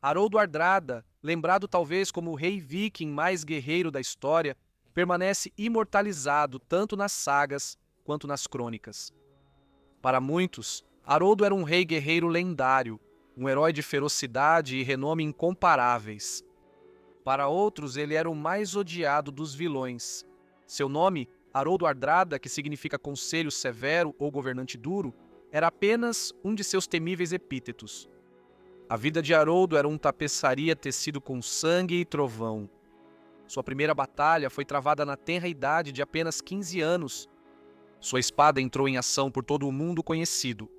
Haroldo Hardrada, lembrado talvez como o rei viking mais guerreiro da história, permanece imortalizado tanto nas sagas quanto nas crônicas. Para muitos, Haroldo era um rei guerreiro lendário, um herói de ferocidade e renome incomparáveis. Para outros, ele era o mais odiado dos vilões. Seu nome, Haroldo Hardrada, que significa conselho severo ou governante duro, era apenas um de seus temíveis epítetos. A vida de Haroldo era um tapeçaria tecido com sangue e trovão. Sua primeira batalha foi travada na tenra idade de apenas 15 anos. Sua espada entrou em ação por todo o mundo conhecido.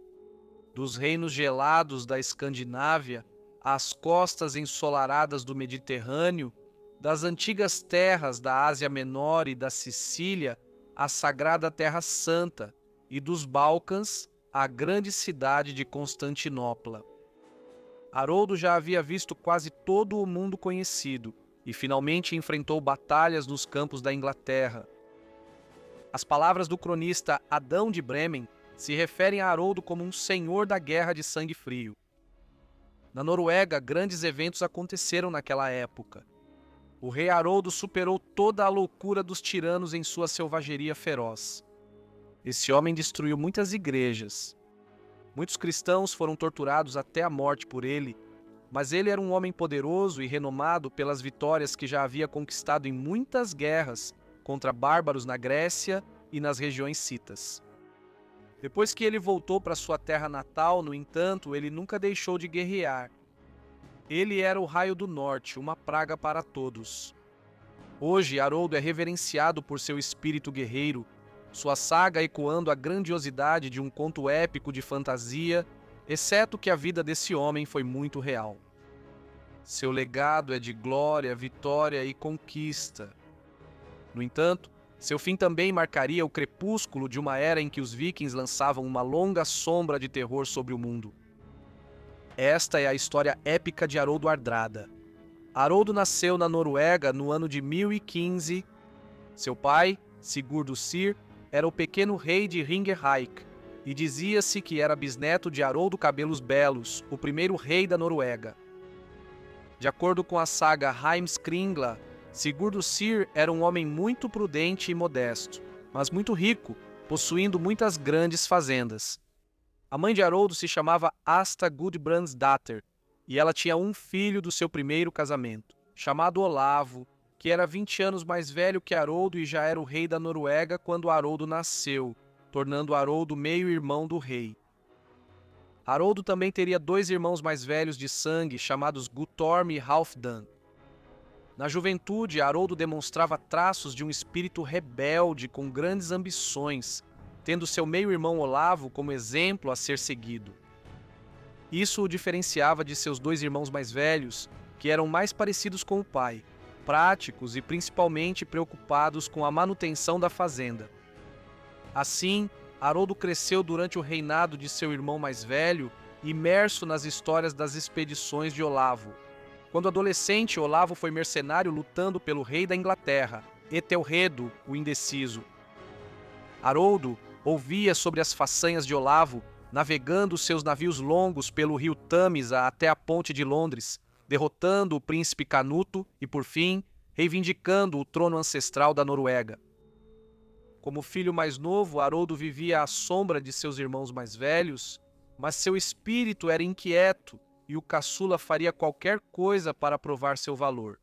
Dos reinos gelados da Escandinávia às costas ensolaradas do Mediterrâneo, das antigas terras da Ásia Menor e da Sicília à sagrada Terra Santa e dos Balcãs à grande cidade de Constantinopla. Haroldo já havia visto quase todo o mundo conhecido e finalmente enfrentou batalhas nos campos da Inglaterra. As palavras do cronista Adão de Bremen se referem a Haroldo como um senhor da guerra de sangue frio. Na Noruega, grandes eventos aconteceram naquela época. O rei Haroldo superou toda a loucura dos tiranos em sua selvageria feroz. Esse homem destruiu muitas igrejas. Muitos cristãos foram torturados até a morte por ele, mas ele era um homem poderoso e renomado pelas vitórias que já havia conquistado em muitas guerras contra bárbaros na Grécia e nas regiões citas. Depois que ele voltou para sua terra natal, no entanto, ele nunca deixou de guerrear. Ele era o Raio do Norte, uma praga para todos. Hoje, Haroldo é reverenciado por seu espírito guerreiro, sua saga ecoando a grandiosidade de um conto épico de fantasia, exceto que a vida desse homem foi muito real. Seu legado é de glória, vitória e conquista. No entanto, seu fim também marcaria o crepúsculo de uma era em que os vikings lançavam uma longa sombra de terror sobre o mundo. Esta é a história épica de Haroldo Hardrada. Haroldo nasceu na Noruega no ano de 1015. Seu pai, Sigurdur Syr, era o pequeno rei de Hringerhaik, e dizia-se que era bisneto de Haroldo Cabelos Belos, o primeiro rei da Noruega. De acordo com a saga Heimskringla, Sigurdur Syr era um homem muito prudente e modesto, mas muito rico, possuindo muitas grandes fazendas. A mãe de Haroldo se chamava Asta Gudbrandsdatter, e ela tinha um filho do seu primeiro casamento, chamado Olavo, que era 20 anos mais velho que Haroldo e já era o rei da Noruega quando Haroldo nasceu, tornando Haroldo meio-irmão do rei. Haroldo também teria 2 irmãos mais velhos de sangue, chamados Guttorm e Halfdan. Na juventude, Haroldo demonstrava traços de um espírito rebelde com grandes ambições, tendo seu meio-irmão Olavo como exemplo a ser seguido. Isso o diferenciava de seus 2 irmãos mais velhos, que eram mais parecidos com o pai, práticos e principalmente preocupados com a manutenção da fazenda. Assim, Haroldo cresceu durante o reinado de seu irmão mais velho, imerso nas histórias das expedições de Olavo. Quando adolescente, Olavo foi mercenário lutando pelo rei da Inglaterra, Etelredo, o Indeciso. Haroldo ouvia sobre as façanhas de Olavo, navegando seus navios longos pelo rio Tâmisa até a ponte de Londres, derrotando o príncipe Canuto e, por fim, reivindicando o trono ancestral da Noruega. Como filho mais novo, Haroldo vivia à sombra de seus irmãos mais velhos, mas seu espírito era inquieto e o caçula faria qualquer coisa para provar seu valor.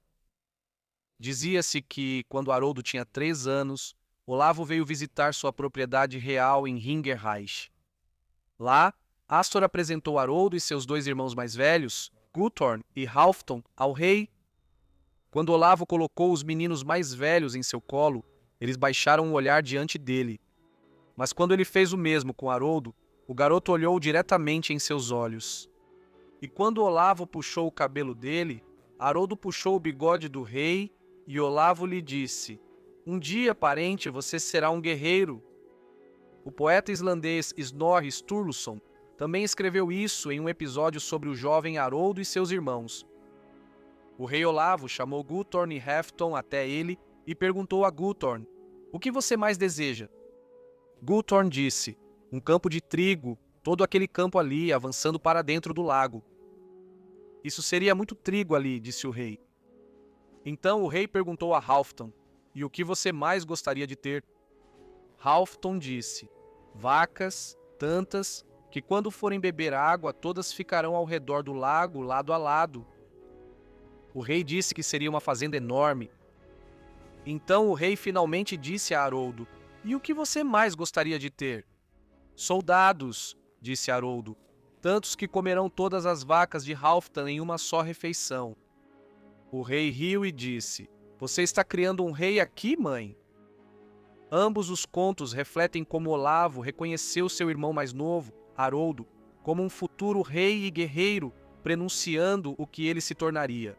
Dizia-se que, quando Haroldo tinha 3 anos, Olavo veio visitar sua propriedade real em Hringerhaik. Lá, Astor apresentou Haroldo e seus 2 irmãos mais velhos, Guttorm e Halfdan, ao rei. Quando Olavo colocou os meninos mais velhos em seu colo, eles baixaram o olhar diante dele. Mas quando ele fez o mesmo com Haroldo, o garoto olhou diretamente em seus olhos. E quando Olavo puxou o cabelo dele, Haroldo puxou o bigode do rei e Olavo lhe disse: "Um dia, parente, você será um guerreiro." O poeta islandês Snorri Sturluson também escreveu isso em um episódio sobre o jovem Haroldo e seus irmãos. O rei Olavo chamou Guttorm e Halfdan até ele e perguntou a Guttorm: "O que você mais deseja?" Guttorm disse: "Um campo de trigo, todo aquele campo ali, avançando para dentro do lago." Isso seria muito trigo ali, disse o rei. Então o rei perguntou a Halfdan: E o que você mais gostaria de ter? Halfdan disse: Vacas, tantas, que quando forem beber água, todas ficarão ao redor do lago, lado a lado. O rei disse que seria uma fazenda enorme. Então o rei finalmente disse a Haroldo: E o que você mais gostaria de ter? Soldados, disse Haroldo, tantos que comerão todas as vacas de Halfdan em uma só refeição. O rei riu e disse: Você está criando um rei aqui, mãe? Ambos os contos refletem como Olavo reconheceu seu irmão mais novo, Haroldo, como um futuro rei e guerreiro, prenunciando o que ele se tornaria.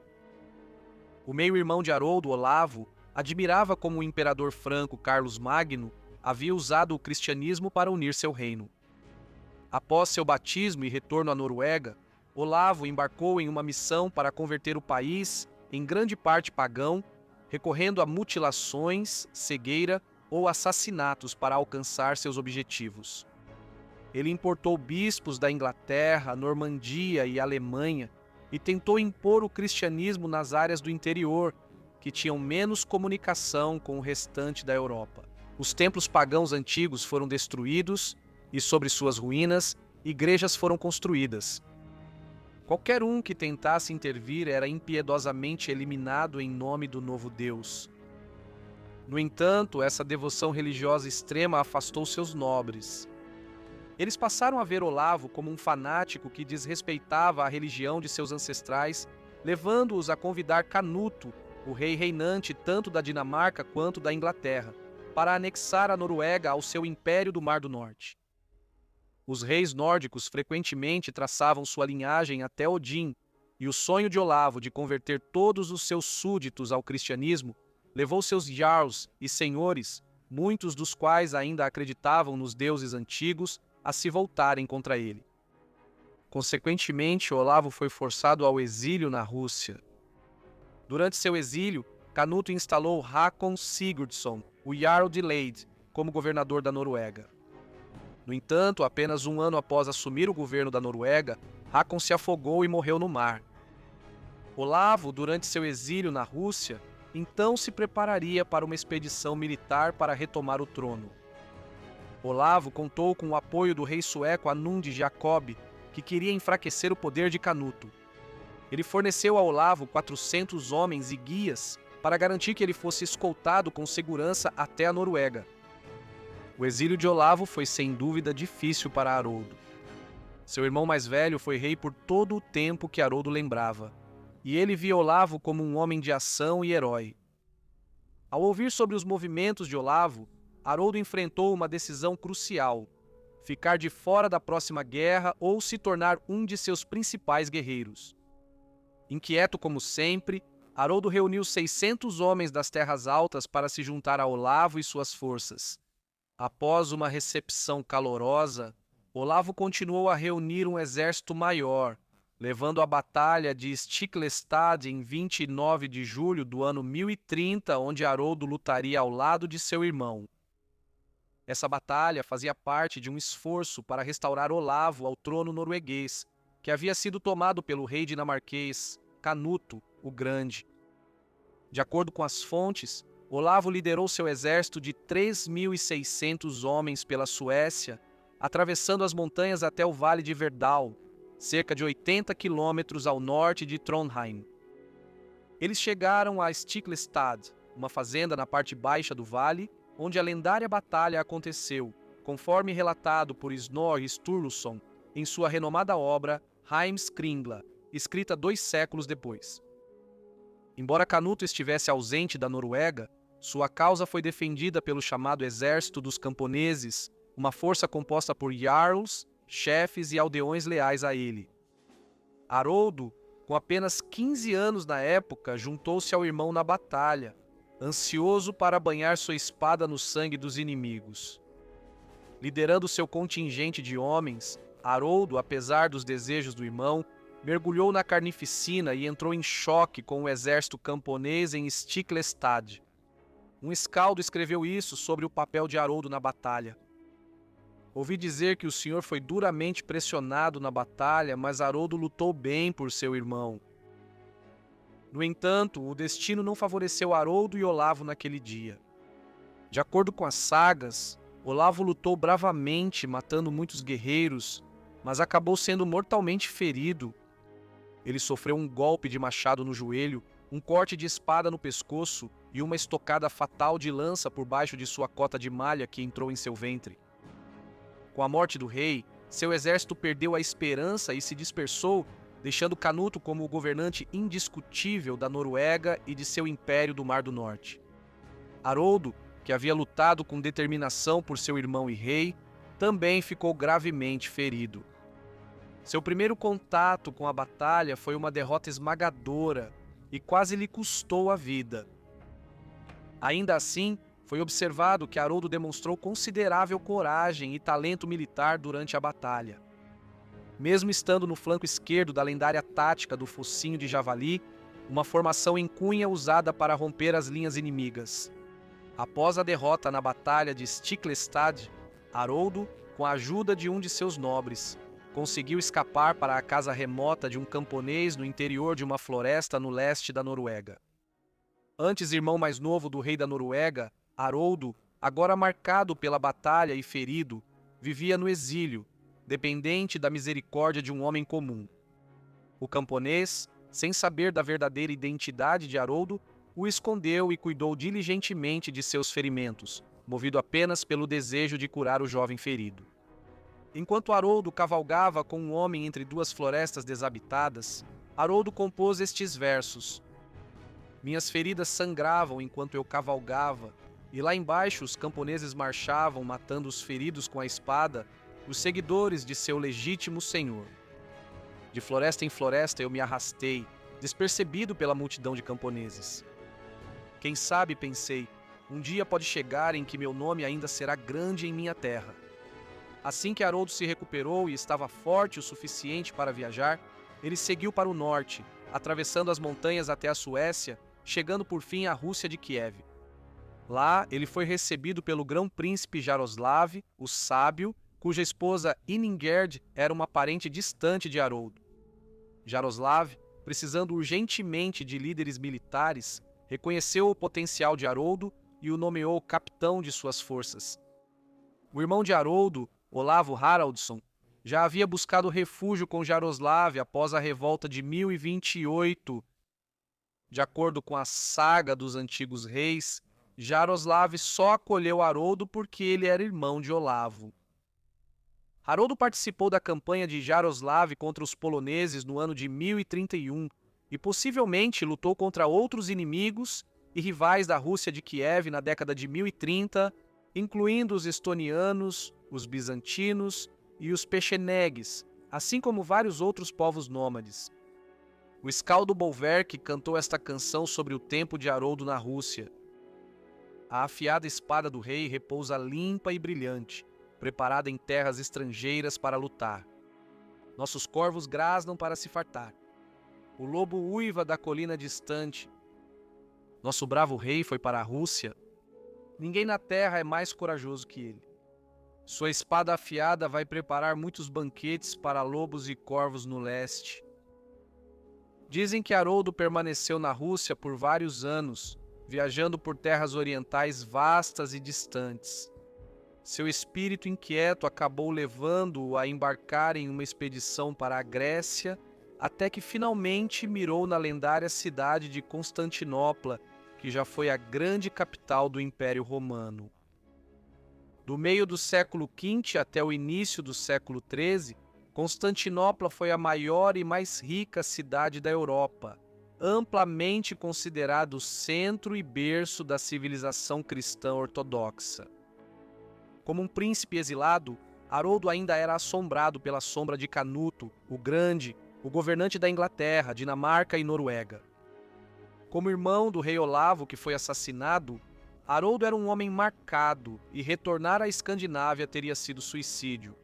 O meio-irmão de Haroldo, Olavo, admirava como o imperador franco Carlos Magno havia usado o cristianismo para unir seu reino. Após seu batismo e retorno à Noruega, Olavo embarcou em uma missão para converter o país, em grande parte pagão, recorrendo a mutilações, cegueira ou assassinatos para alcançar seus objetivos. Ele importou bispos da Inglaterra, Normandia e Alemanha e tentou impor o cristianismo nas áreas do interior, que tinham menos comunicação com o restante da Europa. Os templos pagãos antigos foram destruídos e, sobre suas ruínas, igrejas foram construídas. Qualquer um que tentasse intervir era impiedosamente eliminado em nome do novo Deus. No entanto, essa devoção religiosa extrema afastou seus nobres. Eles passaram a ver Olavo como um fanático que desrespeitava a religião de seus ancestrais, levando-os a convidar Canuto, o rei reinante tanto da Dinamarca quanto da Inglaterra, para anexar a Noruega ao seu império do Mar do Norte. Os reis nórdicos frequentemente traçavam sua linhagem até Odin, e o sonho de Olavo de converter todos os seus súditos ao cristianismo levou seus jarls e senhores, muitos dos quais ainda acreditavam nos deuses antigos, a se voltarem contra ele. Consequentemente, Olavo foi forçado ao exílio na Rússia. Durante seu exílio, Canuto instalou Hakon Sigurdsson, o Jarl de Lade, como governador da Noruega. No entanto, apenas um ano após assumir o governo da Noruega, Hakon se afogou e morreu no mar. Olavo, durante seu exílio na Rússia, então se prepararia para uma expedição militar para retomar o trono. Olavo contou com o apoio do rei sueco Anund Jacob, que queria enfraquecer o poder de Canuto. Ele forneceu a Olavo 400 homens e guias para garantir que ele fosse escoltado com segurança até a Noruega. O exílio de Olavo foi sem dúvida difícil para Haroldo. Seu irmão mais velho foi rei por todo o tempo que Haroldo lembrava, e ele via Olavo como um homem de ação e herói. Ao ouvir sobre os movimentos de Olavo, Haroldo enfrentou uma decisão crucial: ficar de fora da próxima guerra ou se tornar um de seus principais guerreiros. Inquieto como sempre, Haroldo reuniu 600 homens das Terras Altas para se juntar a Olavo e suas forças. Após uma recepção calorosa, Olavo continuou a reunir um exército maior, levando a batalha de Stiklestad em 29 de julho do ano 1030, onde Haroldo lutaria ao lado de seu irmão. Essa batalha fazia parte de um esforço para restaurar Olavo ao trono norueguês, que havia sido tomado pelo rei dinamarquês Canuto, o Grande. De acordo com as fontes, Olavo liderou seu exército de 3.600 homens pela Suécia, atravessando as montanhas até o Vale de Verdal, cerca de 80 quilômetros ao norte de Trondheim. Eles chegaram a Stiklestad, uma fazenda na parte baixa do vale, onde a lendária batalha aconteceu, conforme relatado por Snorri Sturluson em sua renomada obra Heimskringla, escrita 2 séculos depois. Embora Canuto estivesse ausente da Noruega, sua causa foi defendida pelo chamado Exército dos Camponeses, uma força composta por jarls, chefes e aldeões leais a ele. Haroldo, com apenas 15 anos na época, juntou-se ao irmão na batalha, ansioso para banhar sua espada no sangue dos inimigos. Liderando seu contingente de homens, Haroldo, apesar dos desejos do irmão, mergulhou na carnificina e entrou em choque com o exército camponês em Stiklestad. Um escaldo escreveu isso sobre o papel de Haroldo na batalha. Ouvi dizer que o senhor foi duramente pressionado na batalha, mas Haroldo lutou bem por seu irmão. No entanto, o destino não favoreceu Haroldo e Olavo naquele dia. De acordo com as sagas, Olavo lutou bravamente, matando muitos guerreiros, mas acabou sendo mortalmente ferido. Ele sofreu um golpe de machado no joelho, um corte de espada no pescoço e uma estocada fatal de lança por baixo de sua cota de malha que entrou em seu ventre. Com a morte do rei, seu exército perdeu a esperança e se dispersou, deixando Canuto como o governante indiscutível da Noruega e de seu império do Mar do Norte. Haroldo, que havia lutado com determinação por seu irmão e rei, também ficou gravemente ferido. Seu primeiro contato com a batalha foi uma derrota esmagadora e quase lhe custou a vida. Ainda assim, foi observado que Haroldo demonstrou considerável coragem e talento militar durante a batalha. Mesmo estando no flanco esquerdo da lendária tática do focinho de javali, uma formação em cunha usada para romper as linhas inimigas. Após a derrota na batalha de Stiklestad, Haroldo, com a ajuda de um de seus nobres, conseguiu escapar para a casa remota de um camponês no interior de uma floresta no leste da Noruega. Antes irmão mais novo do rei da Noruega, Haroldo, agora marcado pela batalha e ferido, vivia no exílio, dependente da misericórdia de um homem comum. O camponês, sem saber da verdadeira identidade de Haroldo, o escondeu e cuidou diligentemente de seus ferimentos, movido apenas pelo desejo de curar o jovem ferido. Enquanto Haroldo cavalgava com um homem entre duas florestas desabitadas, Haroldo compôs estes versos. Minhas feridas sangravam enquanto eu cavalgava, e lá embaixo os camponeses marchavam matando os feridos com a espada, os seguidores de seu legítimo senhor. De floresta em floresta eu me arrastei, despercebido pela multidão de camponeses. Quem sabe, pensei, um dia pode chegar em que meu nome ainda será grande em minha terra. Assim que Haroldo se recuperou e estava forte o suficiente para viajar, ele seguiu para o norte, atravessando as montanhas até a Suécia, chegando por fim à Rússia de Kiev. Lá, ele foi recebido pelo grão-príncipe Jaroslav, o sábio, cuja esposa Iningerd era uma parente distante de Haroldo. Jaroslav, precisando urgentemente de líderes militares, reconheceu o potencial de Haroldo e o nomeou capitão de suas forças. O irmão de Haroldo, Olavo Haraldsson, já havia buscado refúgio com Jaroslav após a revolta de 1028. De acordo com a saga dos antigos reis, Jaroslav só acolheu Haroldo porque ele era irmão de Olavo. Haroldo participou da campanha de Jaroslav contra os poloneses no ano de 1031 e possivelmente lutou contra outros inimigos e rivais da Rússia de Kiev na década de 1030, incluindo os estonianos, os bizantinos e os pechenegues, assim como vários outros povos nômades. O Skaldo Bolverk cantou esta canção sobre o tempo de Haroldo na Rússia. A afiada espada do rei repousa limpa e brilhante, preparada em terras estrangeiras para lutar. Nossos corvos grasnam para se fartar. O lobo uiva da colina distante. Nosso bravo rei foi para a Rússia. Ninguém na terra é mais corajoso que ele. Sua espada afiada vai preparar muitos banquetes para lobos e corvos no leste. Dizem que Haroldo permaneceu na Rússia por vários anos, viajando por terras orientais vastas e distantes. Seu espírito inquieto acabou levando-o a embarcar em uma expedição para a Grécia, até que finalmente mirou na lendária cidade de Constantinopla, que já foi a grande capital do Império Romano. Do meio do século V até o início do século XIII, Constantinopla foi a maior e mais rica cidade da Europa, amplamente considerado o centro e berço da civilização cristã ortodoxa. Como um príncipe exilado, Haroldo ainda era assombrado pela sombra de Canuto, o Grande, o governante da Inglaterra, Dinamarca e Noruega. Como irmão do rei Olavo, que foi assassinado, Haroldo era um homem marcado e retornar à Escandinávia teria sido suicídio.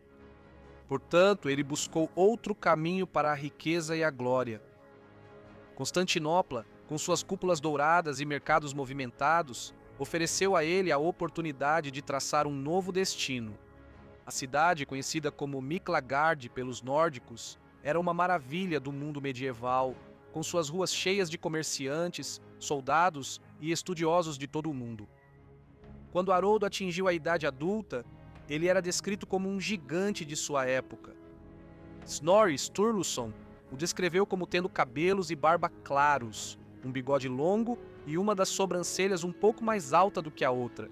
Portanto, ele buscou outro caminho para a riqueza e a glória. Constantinopla, com suas cúpulas douradas e mercados movimentados, ofereceu a ele a oportunidade de traçar um novo destino. A cidade, conhecida como Miklagard pelos nórdicos, era uma maravilha do mundo medieval, com suas ruas cheias de comerciantes, soldados e estudiosos de todo o mundo. Quando Haroldo atingiu a idade adulta, ele era descrito como um gigante de sua época. Snorri Sturluson o descreveu como tendo cabelos e barba claros, um bigode longo e uma das sobrancelhas um pouco mais alta do que a outra.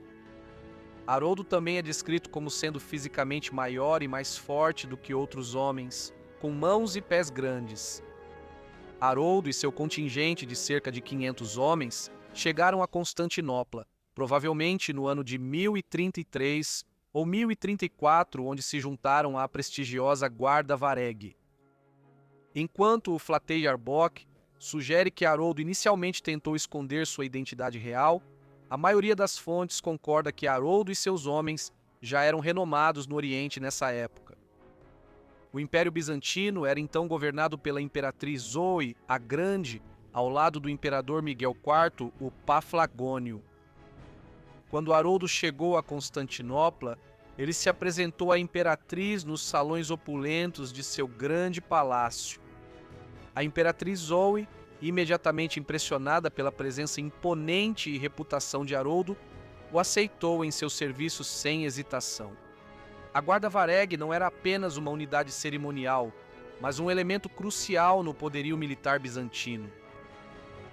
Haroldo também é descrito como sendo fisicamente maior e mais forte do que outros homens, com mãos e pés grandes. Haroldo e seu contingente de cerca de 500 homens chegaram a Constantinopla, provavelmente no ano de 1033 ou 1034, onde se juntaram à prestigiosa Guarda Vareg. Enquanto o Flateyjar Bock sugere que Haroldo inicialmente tentou esconder sua identidade real, a maioria das fontes concorda que Haroldo e seus homens já eram renomados no Oriente nessa época. O Império Bizantino era então governado pela Imperatriz Zoe, a Grande, ao lado do Imperador Miguel IV, o Paflagônio. Quando Haroldo chegou a Constantinopla, ele se apresentou à Imperatriz nos salões opulentos de seu grande palácio. A Imperatriz Zoe, imediatamente impressionada pela presença imponente e reputação de Haroldo, o aceitou em seu serviço sem hesitação. A Guarda Vareg não era apenas uma unidade cerimonial, mas um elemento crucial no poderio militar bizantino.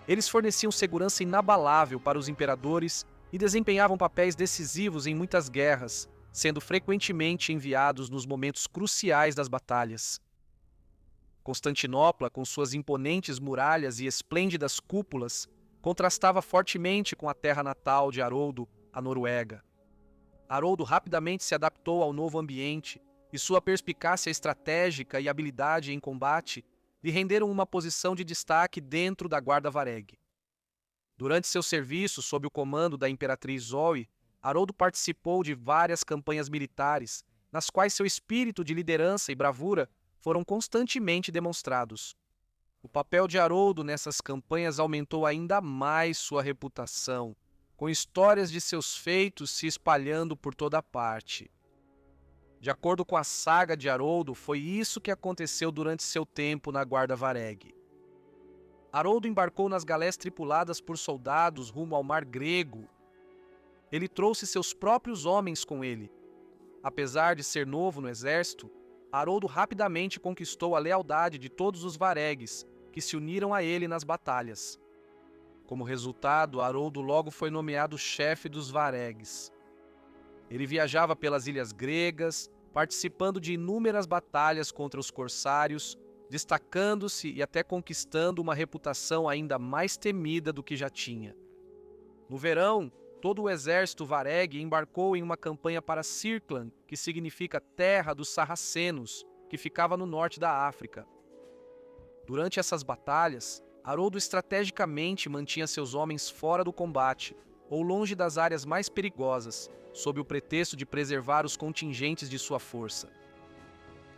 Eles forneciam segurança inabalável para os imperadores e desempenhavam papéis decisivos em muitas guerras, sendo frequentemente enviados nos momentos cruciais das batalhas. Constantinopla, com suas imponentes muralhas e esplêndidas cúpulas, contrastava fortemente com a terra natal de Haroldo, a Noruega. Haroldo rapidamente se adaptou ao novo ambiente e sua perspicácia estratégica e habilidade em combate lhe renderam uma posição de destaque dentro da Guarda Vareg. Durante seu serviço sob o comando da Imperatriz Zoe, Haroldo participou de várias campanhas militares, nas quais seu espírito de liderança e bravura foram constantemente demonstrados. O papel de Haroldo nessas campanhas aumentou ainda mais sua reputação, com histórias de seus feitos se espalhando por toda parte. De acordo com a saga de Haroldo, foi isso que aconteceu durante seu tempo na Guarda Vareg. Haroldo embarcou nas galés tripuladas por soldados rumo ao Mar Grego. Ele trouxe seus próprios homens com ele. Apesar de ser novo no exército, Haroldo rapidamente conquistou a lealdade de todos os varegues, que se uniram a ele nas batalhas. Como resultado, Haroldo logo foi nomeado chefe dos varegues. Ele viajava pelas ilhas gregas, participando de inúmeras batalhas contra os corsários, destacando-se e até conquistando uma reputação ainda mais temida do que já tinha. No verão, todo o exército vareg embarcou em uma campanha para Sirkland, que significa terra dos sarracenos, que ficava no norte da África. Durante essas batalhas, Haroldo estrategicamente mantinha seus homens fora do combate, ou longe das áreas mais perigosas, sob o pretexto de preservar os contingentes de sua força.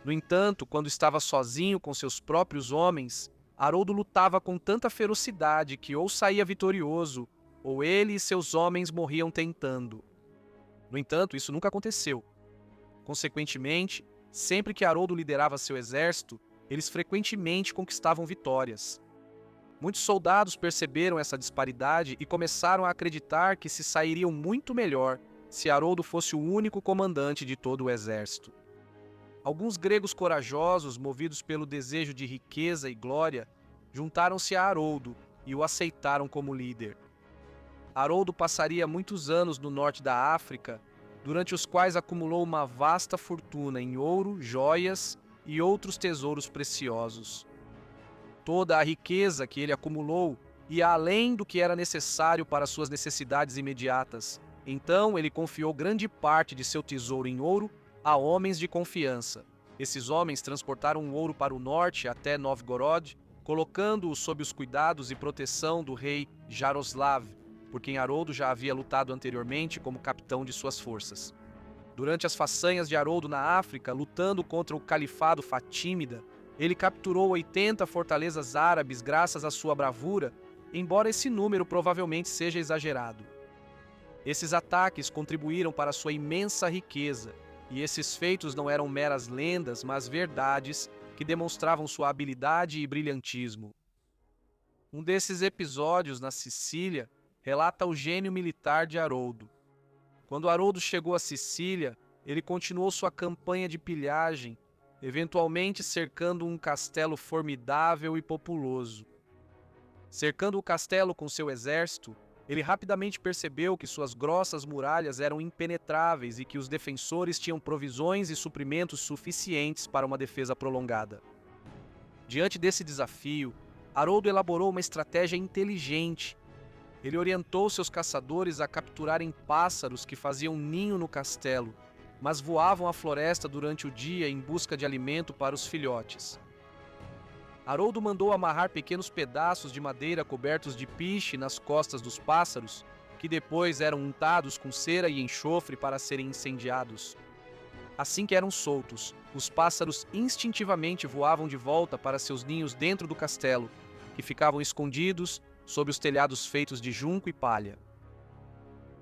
No entanto, quando estava sozinho com seus próprios homens, Haroldo lutava com tanta ferocidade que ou saía vitorioso, ou ele e seus homens morriam tentando. No entanto, isso nunca aconteceu. Consequentemente, sempre que Haroldo liderava seu exército, eles frequentemente conquistavam vitórias. Muitos soldados perceberam essa disparidade e começaram a acreditar que se sairiam muito melhor se Haroldo fosse o único comandante de todo o exército. Alguns gregos corajosos, movidos pelo desejo de riqueza e glória, juntaram-se a Haroldo e o aceitaram como líder. Haroldo passaria muitos anos no norte da África, durante os quais acumulou uma vasta fortuna em ouro, joias e outros tesouros preciosos. Toda a riqueza que ele acumulou ia além do que era necessário para suas necessidades imediatas. Então ele confiou grande parte de seu tesouro em ouro a homens de confiança. Esses homens transportaram o ouro para o norte até Novgorod, colocando-o sob os cuidados e proteção do rei Jaroslav, por quem Haroldo já havia lutado anteriormente como capitão de suas forças. Durante as façanhas de Haroldo na África, lutando contra o califado fatímida, ele capturou 80 fortalezas árabes graças à sua bravura, embora esse número provavelmente seja exagerado. Esses ataques contribuíram para sua imensa riqueza, E esses feitos não eram meras lendas, mas verdades que demonstravam sua habilidade e brilhantismo. Um desses episódios, na Sicília, relata o gênio militar de Haroldo. Quando Haroldo chegou à Sicília, ele continuou sua campanha de pilhagem, eventualmente cercando um castelo formidável e populoso. Cercando o castelo com seu exército, ele rapidamente percebeu que suas grossas muralhas eram impenetráveis e que os defensores tinham provisões e suprimentos suficientes para uma defesa prolongada. Diante desse desafio, Haroldo elaborou uma estratégia inteligente. Ele orientou seus caçadores a capturarem pássaros que faziam ninho no castelo, mas voavam à floresta durante o dia em busca de alimento para os filhotes. Haroldo mandou amarrar pequenos pedaços de madeira cobertos de piche nas costas dos pássaros, que depois eram untados com cera e enxofre para serem incendiados. Assim que eram soltos, os pássaros instintivamente voavam de volta para seus ninhos dentro do castelo, que ficavam escondidos sob os telhados feitos de junco e palha.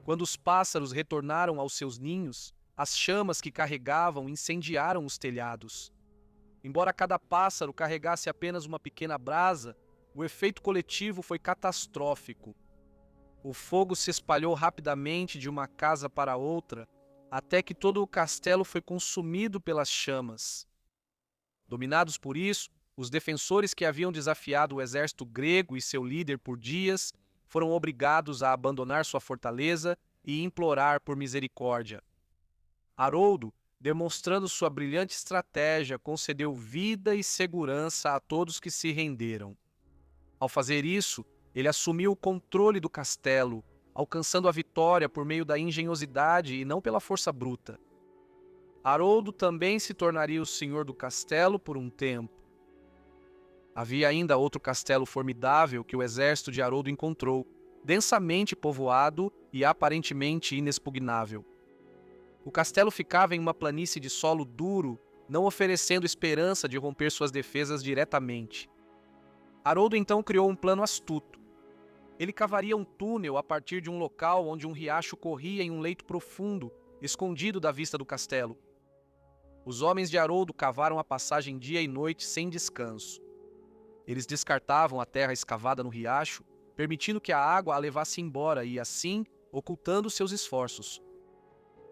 Quando os pássaros retornaram aos seus ninhos, as chamas que carregavam incendiaram os telhados. Embora cada pássaro carregasse apenas uma pequena brasa, o efeito coletivo foi catastrófico. O fogo se espalhou rapidamente de uma casa para outra, até que todo o castelo foi consumido pelas chamas. Dominados por isso, os defensores que haviam desafiado o exército grego e seu líder por dias foram obrigados a abandonar sua fortaleza e implorar por misericórdia. Haroldo, demonstrando sua brilhante estratégia, concedeu vida e segurança a todos que se renderam. Ao fazer isso, ele assumiu o controle do castelo, alcançando a vitória por meio da engenhosidade e não pela força bruta. Haroldo também se tornaria o senhor do castelo por um tempo. Havia ainda outro castelo formidável que o exército de Haroldo encontrou, densamente povoado e aparentemente inexpugnável. O castelo ficava em uma planície de solo duro, não oferecendo esperança de romper suas defesas diretamente. Haroldo então criou um plano astuto. Ele cavaria um túnel a partir de um local onde um riacho corria em um leito profundo, escondido da vista do castelo. Os homens de Haroldo cavaram a passagem dia e noite sem descanso. Eles descartavam a terra escavada no riacho, permitindo que a água a levasse embora e, assim, ocultando seus esforços.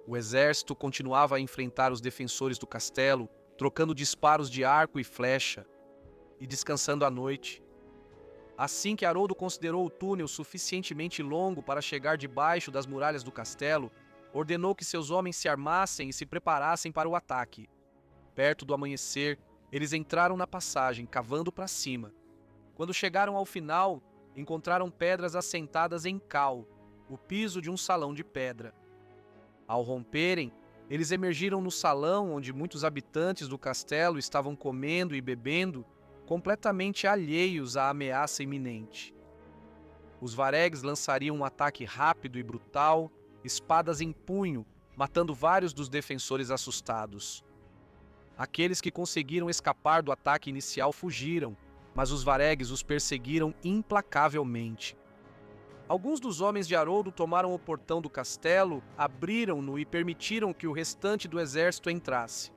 O exército continuava a enfrentar os defensores do castelo, trocando disparos de arco e flecha, e descansando à noite. Assim que Haroldo considerou o túnel suficientemente longo para chegar debaixo das muralhas do castelo, ordenou que seus homens se armassem e se preparassem para o ataque. Perto do amanhecer, eles entraram na passagem, cavando para cima. Quando chegaram ao final, encontraram pedras assentadas em cal, o piso de um salão de pedra. Ao romperem, eles emergiram no salão onde muitos habitantes do castelo estavam comendo e bebendo, completamente alheios à ameaça iminente. Os varegues lançariam um ataque rápido e brutal, espadas em punho, matando vários dos defensores assustados. Aqueles que conseguiram escapar do ataque inicial fugiram, mas os varegues os perseguiram implacavelmente. Alguns dos homens de Haroldo tomaram o portão do castelo, abriram-no e permitiram que o restante do exército entrasse.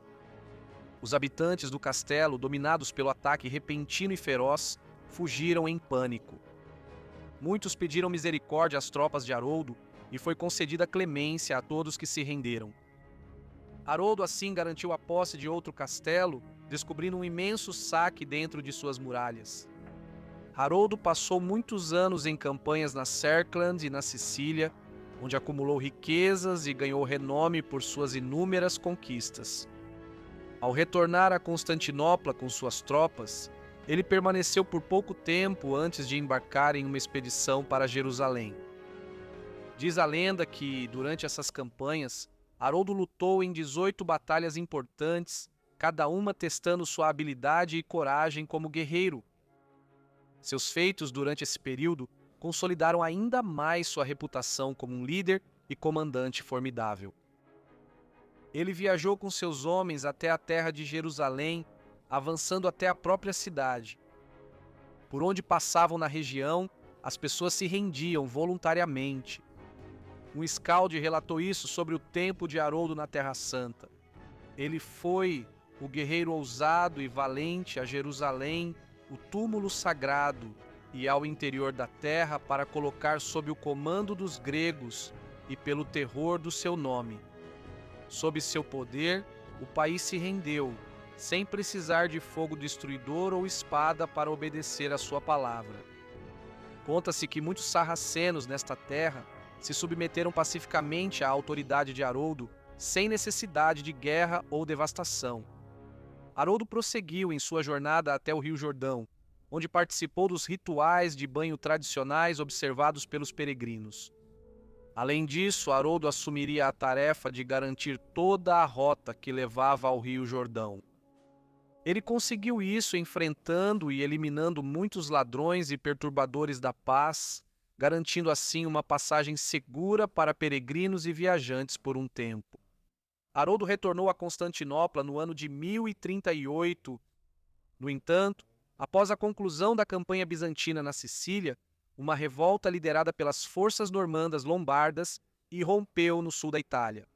Os habitantes do castelo, dominados pelo ataque repentino e feroz, fugiram em pânico. Muitos pediram misericórdia às tropas de Haroldo e foi concedida clemência a todos que se renderam. Haroldo assim garantiu a posse de outro castelo, descobrindo um imenso saque dentro de suas muralhas. Haroldo passou muitos anos em campanhas na Serkland e na Sicília, onde acumulou riquezas e ganhou renome por suas inúmeras conquistas. Ao retornar a Constantinopla com suas tropas, ele permaneceu por pouco tempo antes de embarcar em uma expedição para Jerusalém. Diz a lenda que, durante essas campanhas, Haroldo lutou em 18 batalhas importantes, cada uma testando sua habilidade e coragem como guerreiro. Seus feitos durante esse período consolidaram ainda mais sua reputação como um líder e comandante formidável. Ele viajou com seus homens até a terra de Jerusalém, avançando até a própria cidade. Por onde passavam na região, as pessoas se rendiam voluntariamente. Um escalde relatou isso sobre o tempo de Haroldo na Terra Santa. Ele foi o guerreiro ousado e valente a Jerusalém, o túmulo sagrado, e ao interior da terra para colocar sob o comando dos gregos e pelo terror do seu nome. Sob seu poder, o país se rendeu, sem precisar de fogo destruidor ou espada para obedecer à sua palavra. Conta-se que muitos sarracenos nesta terra se submeteram pacificamente à autoridade de Haroldo, sem necessidade de guerra ou devastação. Haroldo prosseguiu em sua jornada até o Rio Jordão, onde participou dos rituais de banho tradicionais observados pelos peregrinos. Além disso, Haroldo assumiria a tarefa de garantir toda a rota que levava ao Rio Jordão. Ele conseguiu isso enfrentando e eliminando muitos ladrões e perturbadores da paz, garantindo assim uma passagem segura para peregrinos e viajantes por um tempo. Haroldo retornou a Constantinopla no ano de 1038. No entanto, após a conclusão da campanha bizantina na Sicília, uma revolta liderada pelas forças normandas lombardas irrompeu no sul da Itália.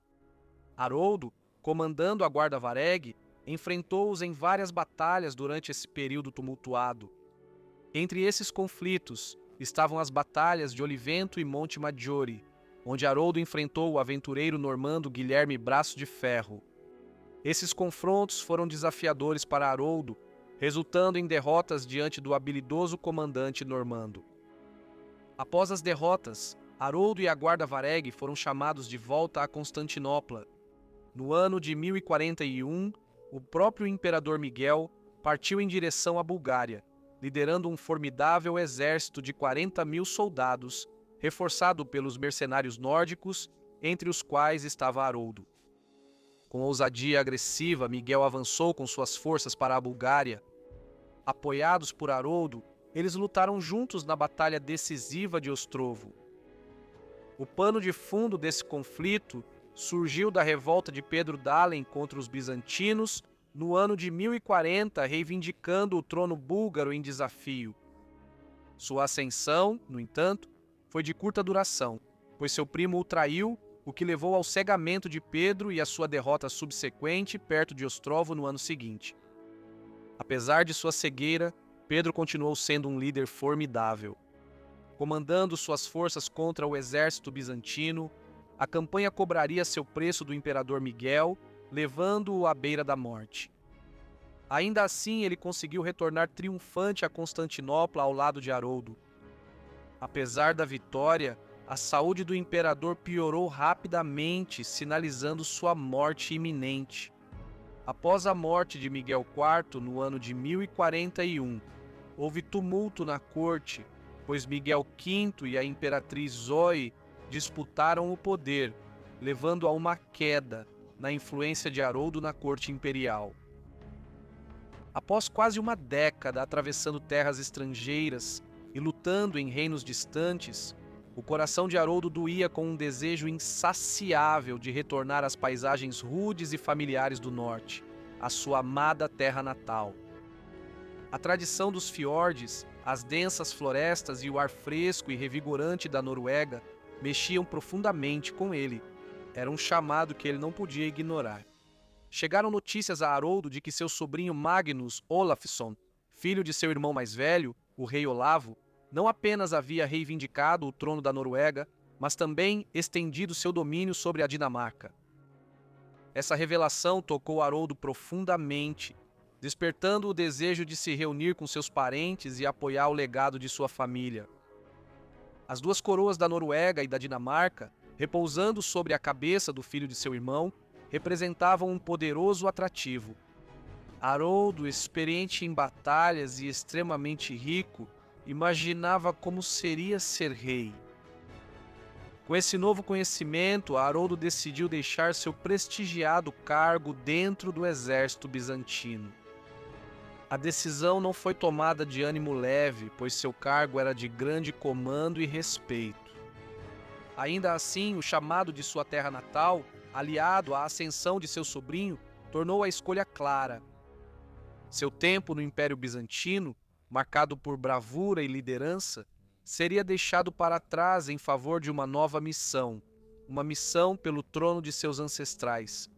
Haroldo, comandando a Guarda Varegg, enfrentou-os em várias batalhas durante esse período tumultuado. Entre esses conflitos estavam as batalhas de Olivento e Monte Maggiore, onde Haroldo enfrentou o aventureiro normando Guilherme Braço de Ferro. Esses confrontos foram desafiadores para Haroldo, resultando em derrotas diante do habilidoso comandante normando. Após as derrotas, Haroldo e a Guarda Varegg foram chamados de volta a Constantinopla. No ano de 1041, o próprio imperador Miguel partiu em direção à Bulgária, liderando um formidável exército de 40.000 soldados, reforçado pelos mercenários nórdicos, entre os quais estava Haroldo. Com ousadia agressiva, Miguel avançou com suas forças para a Bulgária. Apoiados por Haroldo, eles lutaram juntos na batalha decisiva de Ostrovo. O pano de fundo desse conflito surgiu da revolta de Pedro Dalen contra os bizantinos no ano de 1040, reivindicando o trono búlgaro em desafio. Sua ascensão, no entanto, foi de curta duração, pois seu primo o traiu, o que levou ao cegamento de Pedro e à sua derrota subsequente perto de Ostrovo no ano seguinte. Apesar de sua cegueira, Pedro continuou sendo um líder formidável. Comandando suas forças contra o exército bizantino, a campanha cobraria seu preço do imperador Miguel, levando-o à beira da morte. Ainda assim, ele conseguiu retornar triunfante a Constantinopla ao lado de Haroldo. Apesar da vitória, a saúde do imperador piorou rapidamente, sinalizando sua morte iminente. Após a morte de Miguel IV, no ano de 1041, houve tumulto na corte, pois Miguel V e a imperatriz Zoe disputaram o poder, levando a uma queda na influência de Haroldo na corte imperial. Após quase uma década atravessando terras estrangeiras e lutando em reinos distantes, o coração de Haroldo doía com um desejo insaciável de retornar às paisagens rudes e familiares do norte, à sua amada terra natal. A tradição dos fiordes, as densas florestas e o ar fresco e revigorante da Noruega mexiam profundamente com ele. Era um chamado que ele não podia ignorar. Chegaram notícias a Haroldo de que seu sobrinho Magnus Olafsson, filho de seu irmão mais velho, o rei Olavo, não apenas havia reivindicado o trono da Noruega, mas também estendido seu domínio sobre a Dinamarca. Essa revelação tocou Haroldo profundamente, despertando o desejo de se reunir com seus parentes e apoiar o legado de sua família. As duas coroas da Noruega e da Dinamarca, repousando sobre a cabeça do filho de seu irmão, representavam um poderoso atrativo. Haroldo, experiente em batalhas e extremamente rico, imaginava como seria ser rei. Com esse novo conhecimento, Haroldo decidiu deixar seu prestigiado cargo dentro do exército bizantino. A decisão não foi tomada de ânimo leve, pois seu cargo era de grande comando e respeito. Ainda assim, o chamado de sua terra natal, aliado à ascensão de seu sobrinho, tornou a escolha clara. Seu tempo no Império Bizantino, marcado por bravura e liderança, seria deixado para trás em favor de uma nova missão, uma missão pelo trono de seus ancestrais.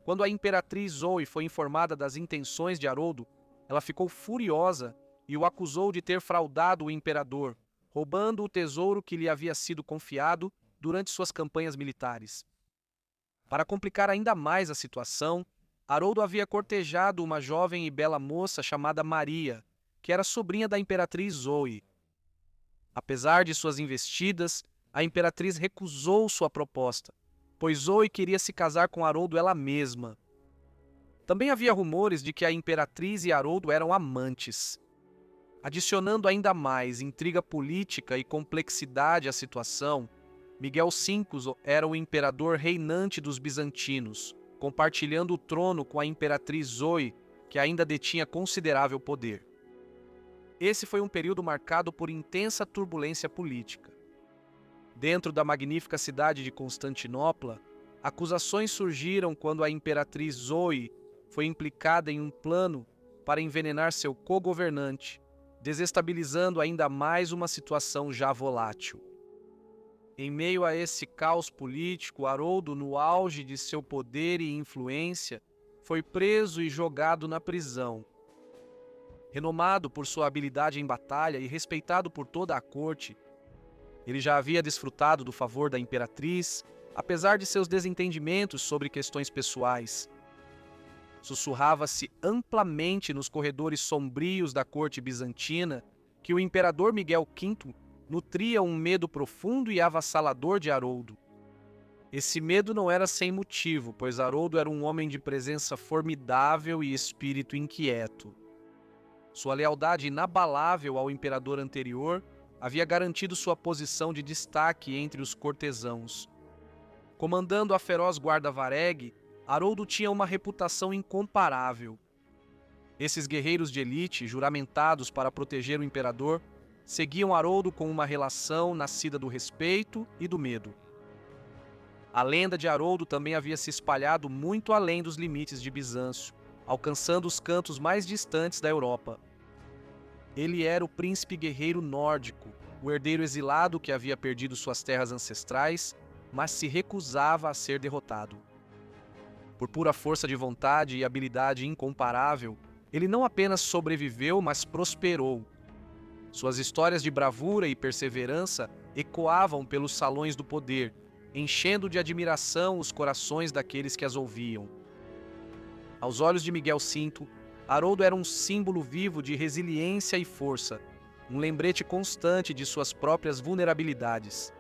Quando a imperatriz Zoe foi informada das intenções de Haroldo, ela ficou furiosa e o acusou de ter fraudado o imperador, roubando o tesouro que lhe havia sido confiado durante suas campanhas militares. Para complicar ainda mais a situação, Haroldo havia cortejado uma jovem e bela moça chamada Maria, que era sobrinha da imperatriz Zoe. Apesar de suas investidas, a imperatriz recusou sua proposta, pois Zoe queria se casar com Haroldo ela mesma. Também havia rumores de que a imperatriz e Haroldo eram amantes. Adicionando ainda mais intriga política e complexidade à situação, Miguel V era o imperador reinante dos bizantinos, compartilhando o trono com a imperatriz Zoe, que ainda detinha considerável poder. Esse foi um período marcado por intensa turbulência política. Dentro da magnífica cidade de Constantinopla, acusações surgiram quando a imperatriz Zoe foi implicada em um plano para envenenar seu co-governante, desestabilizando ainda mais uma situação já volátil. Em meio a esse caos político, Haroldo, no auge de seu poder e influência, foi preso e jogado na prisão. Renomado por sua habilidade em batalha e respeitado por toda a corte, ele já havia desfrutado do favor da imperatriz, apesar de seus desentendimentos sobre questões pessoais. Sussurrava-se amplamente nos corredores sombrios da corte bizantina que o imperador Miguel V nutria um medo profundo e avassalador de Haroldo. Esse medo não era sem motivo, pois Haroldo era um homem de presença formidável e espírito inquieto. Sua lealdade inabalável ao imperador anterior havia garantido sua posição de destaque entre os cortesãos. Comandando a feroz guarda varegue, Haroldo tinha uma reputação incomparável. Esses guerreiros de elite, juramentados para proteger o imperador, seguiam Haroldo com uma relação nascida do respeito e do medo. A lenda de Haroldo também havia se espalhado muito além dos limites de Bizâncio, alcançando os cantos mais distantes da Europa. Ele era o príncipe guerreiro nórdico, o herdeiro exilado que havia perdido suas terras ancestrais, mas se recusava a ser derrotado. Por pura força de vontade e habilidade incomparável, ele não apenas sobreviveu, mas prosperou. Suas histórias de bravura e perseverança ecoavam pelos salões do poder, enchendo de admiração os corações daqueles que as ouviam. Aos olhos de Miguel V, Haroldo era um símbolo vivo de resiliência e força, um lembrete constante de suas próprias vulnerabilidades.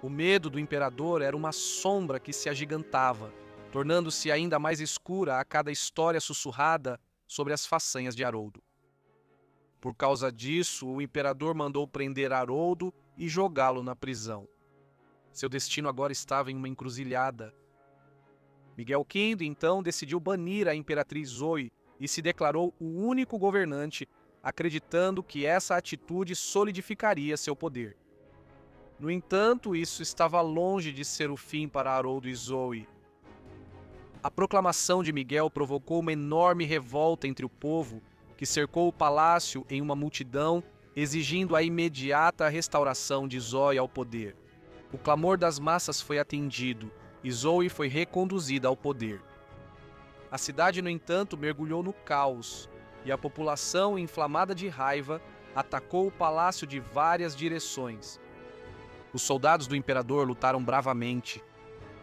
O medo do imperador era uma sombra que se agigantava, tornando-se ainda mais escura a cada história sussurrada sobre as façanhas de Haroldo. Por causa disso, o imperador mandou prender Haroldo e jogá-lo na prisão. Seu destino agora estava em uma encruzilhada. Miguel V, então, decidiu banir a imperatriz Zoe e se declarou o único governante, acreditando que essa atitude solidificaria seu poder. No entanto, isso estava longe de ser o fim para Haroldo e Zoe. A proclamação de Miguel provocou uma enorme revolta entre o povo, que cercou o palácio em uma multidão, exigindo a imediata restauração de Zoe ao poder. O clamor das massas foi atendido e Zoe foi reconduzida ao poder. A cidade, no entanto, mergulhou no caos e a população, inflamada de raiva, atacou o palácio de várias direções. Os soldados do imperador lutaram bravamente.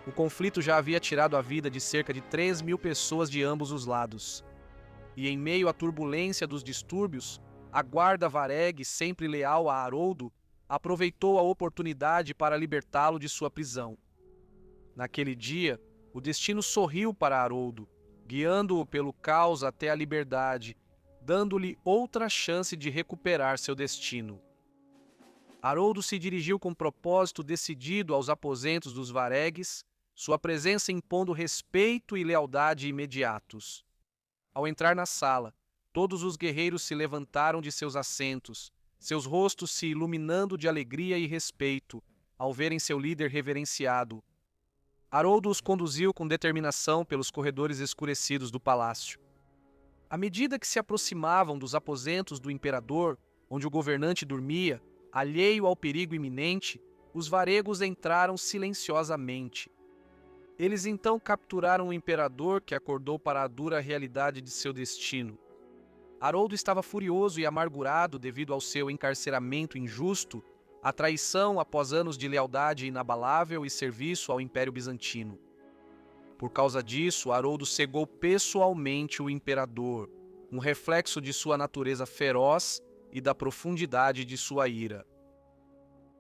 O conflito já havia tirado a vida de cerca de 3.000 pessoas de ambos os lados. E em meio à turbulência dos distúrbios, a guarda varegue, sempre leal a Haroldo, aproveitou a oportunidade para libertá-lo de sua prisão. Naquele dia, o destino sorriu para Haroldo, guiando-o pelo caos até a liberdade, dando-lhe outra chance de recuperar seu destino. Haroldo se dirigiu com propósito decidido aos aposentos dos varegues, sua presença impondo respeito e lealdade imediatos. Ao entrar na sala, todos os guerreiros se levantaram de seus assentos, seus rostos se iluminando de alegria e respeito, ao verem seu líder reverenciado. Haroldo os conduziu com determinação pelos corredores escurecidos do palácio. À medida que se aproximavam dos aposentos do imperador, onde o governante dormia, alheio ao perigo iminente, os varegos entraram silenciosamente. Eles então capturaram o imperador, que acordou para a dura realidade de seu destino. Haroldo estava furioso e amargurado devido ao seu encarceramento injusto, a traição após anos de lealdade inabalável e serviço ao Império Bizantino. Por causa disso, Haroldo cegou pessoalmente o imperador, um reflexo de sua natureza feroz e da profundidade de sua ira.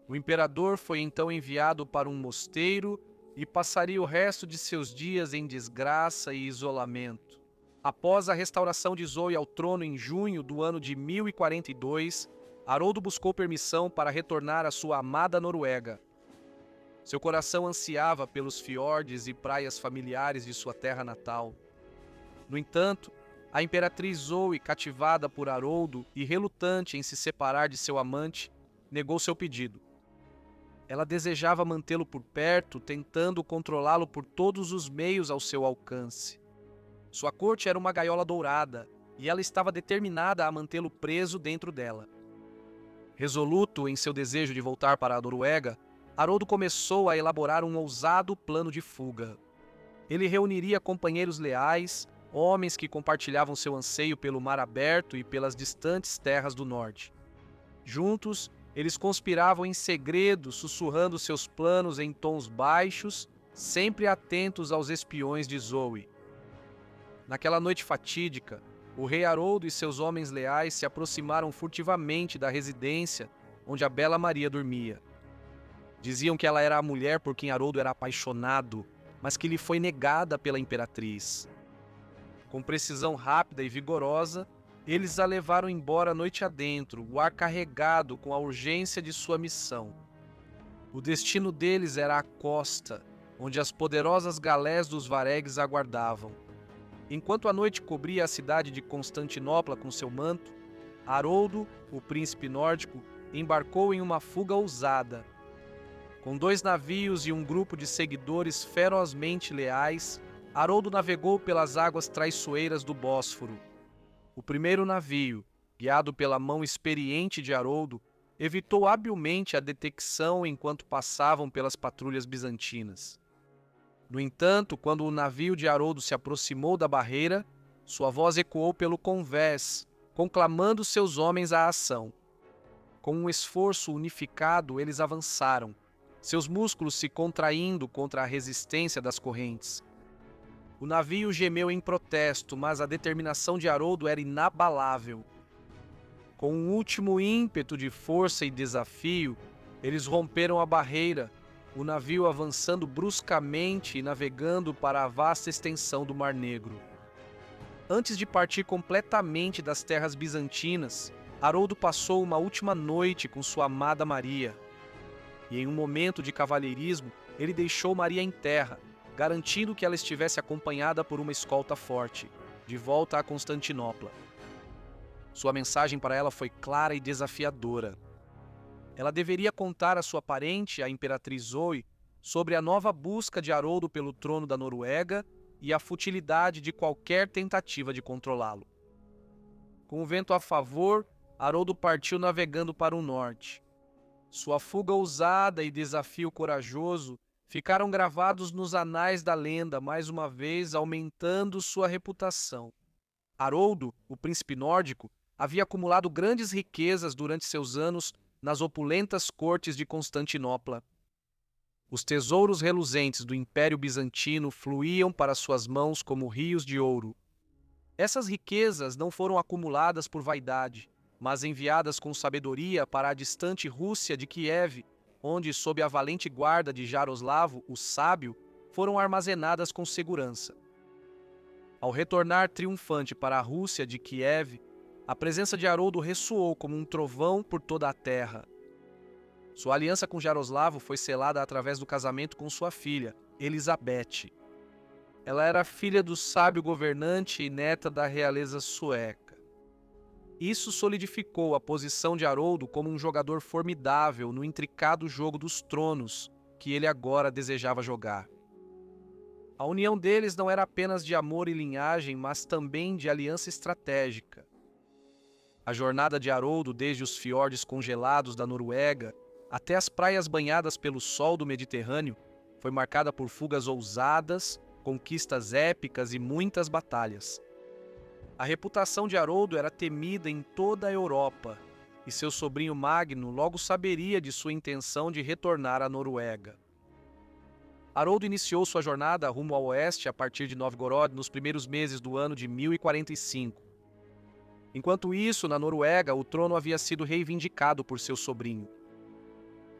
O imperador foi então enviado para um mosteiro e passaria o resto de seus dias em desgraça e isolamento. Após a restauração de Zoe ao trono em junho do ano de 1042, Haroldo buscou permissão para retornar à sua amada Noruega. Seu coração ansiava pelos fiordes e praias familiares de sua terra natal. No entanto, a imperatriz Zoe, cativada por Haroldo e relutante em se separar de seu amante, negou seu pedido. Ela desejava mantê-lo por perto, tentando controlá-lo por todos os meios ao seu alcance. Sua corte era uma gaiola dourada, e ela estava determinada a mantê-lo preso dentro dela. Resoluto em seu desejo de voltar para a Noruega, Haroldo começou a elaborar um ousado plano de fuga. Ele reuniria companheiros leais, homens que compartilhavam seu anseio pelo mar aberto e pelas distantes terras do norte. Juntos, eles conspiravam em segredo, sussurrando seus planos em tons baixos, sempre atentos aos espiões de Zoe. Naquela noite fatídica, o rei Haroldo e seus homens leais se aproximaram furtivamente da residência onde a bela Maria dormia. Diziam que ela era a mulher por quem Haroldo era apaixonado, mas que lhe foi negada pela imperatriz. Com precisão rápida e vigorosa, eles a levaram embora noite adentro, o ar carregado com a urgência de sua missão. O destino deles era a costa, onde as poderosas galés dos varegues aguardavam. Enquanto a noite cobria a cidade de Constantinopla com seu manto, Haroldo, o príncipe nórdico, embarcou em uma fuga ousada. Com 2 navios e um grupo de seguidores ferozmente leais, Haroldo navegou pelas águas traiçoeiras do Bósforo. O primeiro navio, guiado pela mão experiente de Haroldo, evitou habilmente a detecção enquanto passavam pelas patrulhas bizantinas. No entanto, quando o navio de Haroldo se aproximou da barreira, sua voz ecoou pelo convés, conclamando seus homens à ação. Com um esforço unificado, eles avançaram, seus músculos se contraindo contra a resistência das correntes. O navio gemeu em protesto, mas a determinação de Haroldo era inabalável. Com um último ímpeto de força e desafio, eles romperam a barreira, o navio avançando bruscamente e navegando para a vasta extensão do Mar Negro. Antes de partir completamente das terras bizantinas, Haroldo passou uma última noite com sua amada Maria. E em um momento de cavalheirismo, ele deixou Maria em terra, garantindo que ela estivesse acompanhada por uma escolta forte, de volta a Constantinopla. Sua mensagem para ela foi clara e desafiadora. Ela deveria contar à sua parente, a imperatriz Zoe, sobre a nova busca de Haroldo pelo trono da Noruega e a futilidade de qualquer tentativa de controlá-lo. Com o vento a favor, Haroldo partiu navegando para o norte. Sua fuga ousada e desafio corajoso ficaram gravados nos anais da lenda, mais uma vez aumentando sua reputação. Haroldo, o príncipe nórdico, havia acumulado grandes riquezas durante seus anos nas opulentas cortes de Constantinopla. Os tesouros reluzentes do Império Bizantino fluíam para suas mãos como rios de ouro. Essas riquezas não foram acumuladas por vaidade, mas enviadas com sabedoria para a distante Rússia de Kiev, onde, sob a valente guarda de Jaroslavo, o Sábio, foram armazenadas com segurança. Ao retornar triunfante para a Rússia de Kiev, a presença de Haroldo ressoou como um trovão por toda a terra. Sua aliança com Jaroslavo foi selada através do casamento com sua filha, Elizabeth. Ela era filha do sábio governante e neta da realeza sueca. Isso solidificou a posição de Haroldo como um jogador formidável no intricado jogo dos tronos que ele agora desejava jogar. A união deles não era apenas de amor e linhagem, mas também de aliança estratégica. A jornada de Haroldo desde os fiordes congelados da Noruega até as praias banhadas pelo sol do Mediterrâneo foi marcada por fugas ousadas, conquistas épicas e muitas batalhas. A reputação de Haroldo era temida em toda a Europa, e seu sobrinho Magno logo saberia de sua intenção de retornar à Noruega. Haroldo iniciou sua jornada rumo ao oeste a partir de Novgorod nos primeiros meses do ano de 1045. Enquanto isso, na Noruega, o trono havia sido reivindicado por seu sobrinho.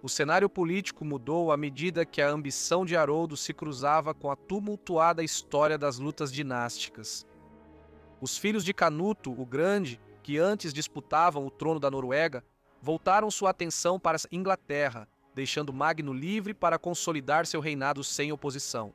O cenário político mudou à medida que a ambição de Haroldo se cruzava com a tumultuada história das lutas dinásticas. Os filhos de Canuto, o Grande, que antes disputavam o trono da Noruega, voltaram sua atenção para a Inglaterra, deixando Magno livre para consolidar seu reinado sem oposição.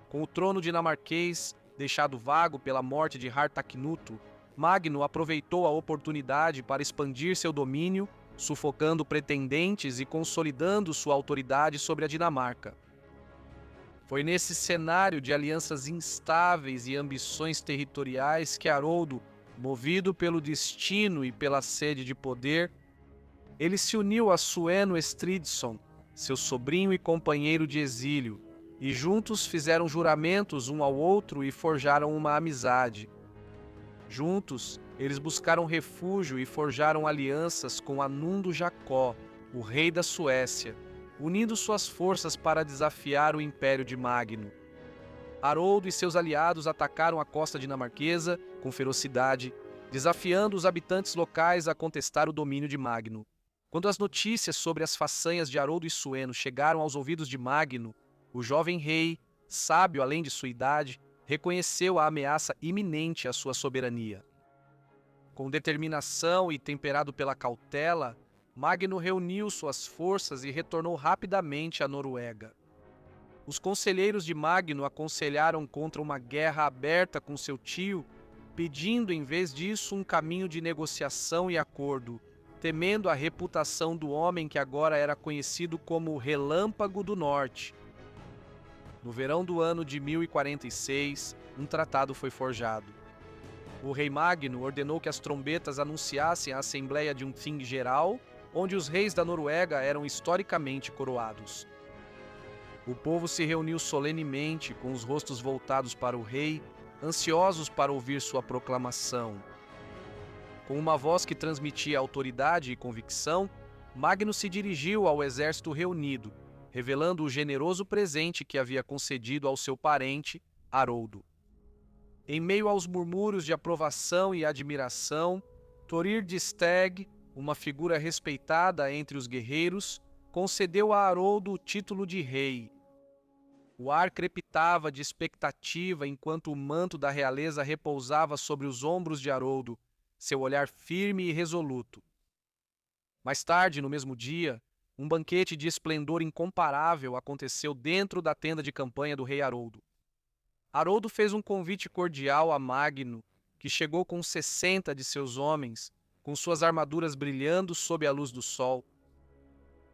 Com o trono dinamarquês deixado vago pela morte de Harthacnut, Magno aproveitou a oportunidade para expandir seu domínio, sufocando pretendentes e consolidando sua autoridade sobre a Dinamarca. Foi nesse cenário de alianças instáveis e ambições territoriais que Haroldo, movido pelo destino e pela sede de poder, ele se uniu a Sueno Estridsson, seu sobrinho e companheiro de exílio, e juntos fizeram juramentos um ao outro e forjaram uma amizade. Juntos, eles buscaram refúgio e forjaram alianças com Anundo Jacó, o rei da Suécia, unindo suas forças para desafiar o império de Magno. Haroldo e seus aliados atacaram a costa dinamarquesa com ferocidade, desafiando os habitantes locais a contestar o domínio de Magno. Quando as notícias sobre as façanhas de Haroldo e Sueno chegaram aos ouvidos de Magno, o jovem rei, sábio além de sua idade, reconheceu a ameaça iminente à sua soberania. Com determinação e temperado pela cautela, Magno reuniu suas forças e retornou rapidamente à Noruega. Os conselheiros de Magno aconselharam contra uma guerra aberta com seu tio, pedindo em vez disso um caminho de negociação e acordo, temendo a reputação do homem que agora era conhecido como o Relâmpago do Norte. No verão do ano de 1046, um tratado foi forjado. O rei Magno ordenou que as trombetas anunciassem a assembleia de um thing geral, onde os reis da Noruega eram historicamente coroados. O povo se reuniu solenemente, com os rostos voltados para o rei, ansiosos para ouvir sua proclamação. Com uma voz que transmitia autoridade e convicção, Magno se dirigiu ao exército reunido, revelando o generoso presente que havia concedido ao seu parente, Haroldo. Em meio aos murmúrios de aprovação e admiração, Thorir de Steg, uma figura respeitada entre os guerreiros, concedeu a Haroldo o título de rei. O ar crepitava de expectativa enquanto o manto da realeza repousava sobre os ombros de Haroldo, seu olhar firme e resoluto. Mais tarde, no mesmo dia, um banquete de esplendor incomparável aconteceu dentro da tenda de campanha do rei Haroldo. Haroldo fez um convite cordial a Magno, que chegou com 60 de seus homens, com suas armaduras brilhando sob a luz do sol.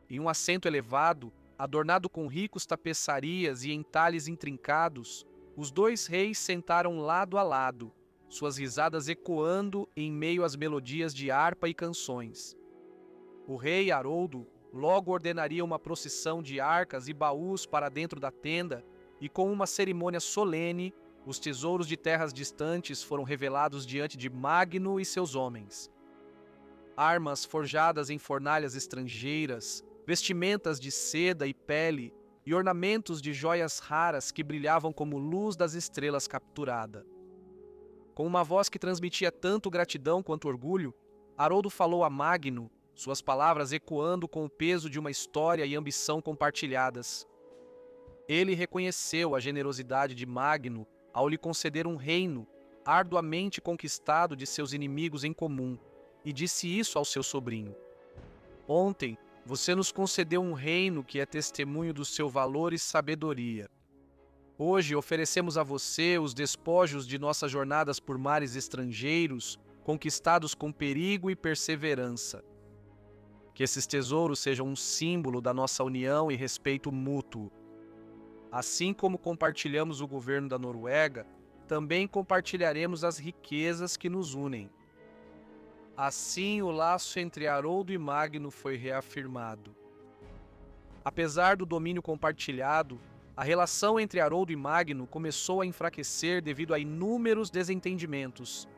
Em um assento elevado, adornado com ricos tapeçarias e entalhes intrincados, os dois reis sentaram lado a lado, suas risadas ecoando em meio às melodias de harpa e canções. O rei Haroldo logo ordenaria uma procissão de arcas e baús para dentro da tenda, e com uma cerimônia solene, os tesouros de terras distantes foram revelados diante de Magno e seus homens. Armas forjadas em fornalhas estrangeiras, vestimentas de seda e pele e ornamentos de joias raras que brilhavam como luz das estrelas capturada. Com uma voz que transmitia tanto gratidão quanto orgulho, Haroldo falou a Magno, suas palavras ecoando com o peso de uma história e ambição compartilhadas. Ele reconheceu a generosidade de Magno ao lhe conceder um reino arduamente conquistado de seus inimigos em comum, e disse isso ao seu sobrinho. Ontem, você nos concedeu um reino que é testemunho do seu valor e sabedoria. Hoje oferecemos a você os despojos de nossas jornadas por mares estrangeiros, conquistados com perigo e perseverança. Que esses tesouros sejam um símbolo da nossa união e respeito mútuo. Assim como compartilhamos o governo da Noruega, também compartilharemos as riquezas que nos unem. Assim, o laço entre Haroldo e Magno foi reafirmado. Apesar do domínio compartilhado, a relação entre Haroldo e Magno começou a enfraquecer devido a inúmeros desentendimentos.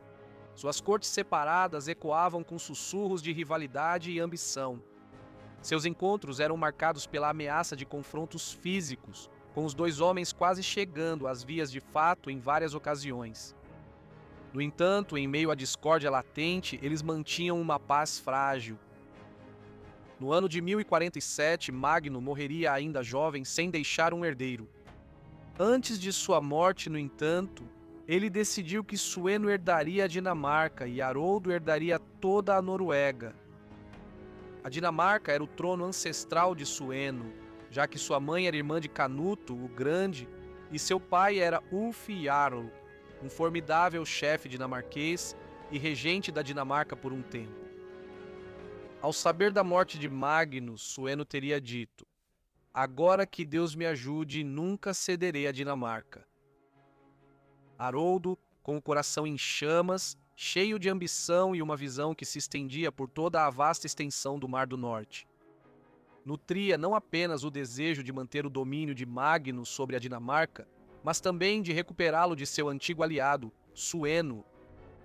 Suas cortes separadas ecoavam com sussurros de rivalidade e ambição. Seus encontros eram marcados pela ameaça de confrontos físicos, com os dois homens quase chegando às vias de fato em várias ocasiões. No entanto, em meio à discórdia latente, eles mantinham uma paz frágil. No ano de 1047, Magno morreria ainda jovem sem deixar um herdeiro. Antes de sua morte, no entanto, ele decidiu que Sueno herdaria a Dinamarca e Haroldo herdaria toda a Noruega. A Dinamarca era o trono ancestral de Sueno, já que sua mãe era irmã de Canuto, o Grande, e seu pai era Ulf Jarl, um formidável chefe dinamarquês e regente da Dinamarca por um tempo. Ao saber da morte de Magnus, Sueno teria dito: "Agora que Deus me ajude, nunca cederei a Dinamarca." Haroldo, com o coração em chamas, cheio de ambição e uma visão que se estendia por toda a vasta extensão do Mar do Norte, nutria não apenas o desejo de manter o domínio de Magnus sobre a Dinamarca, mas também de recuperá-lo de seu antigo aliado, Sueno.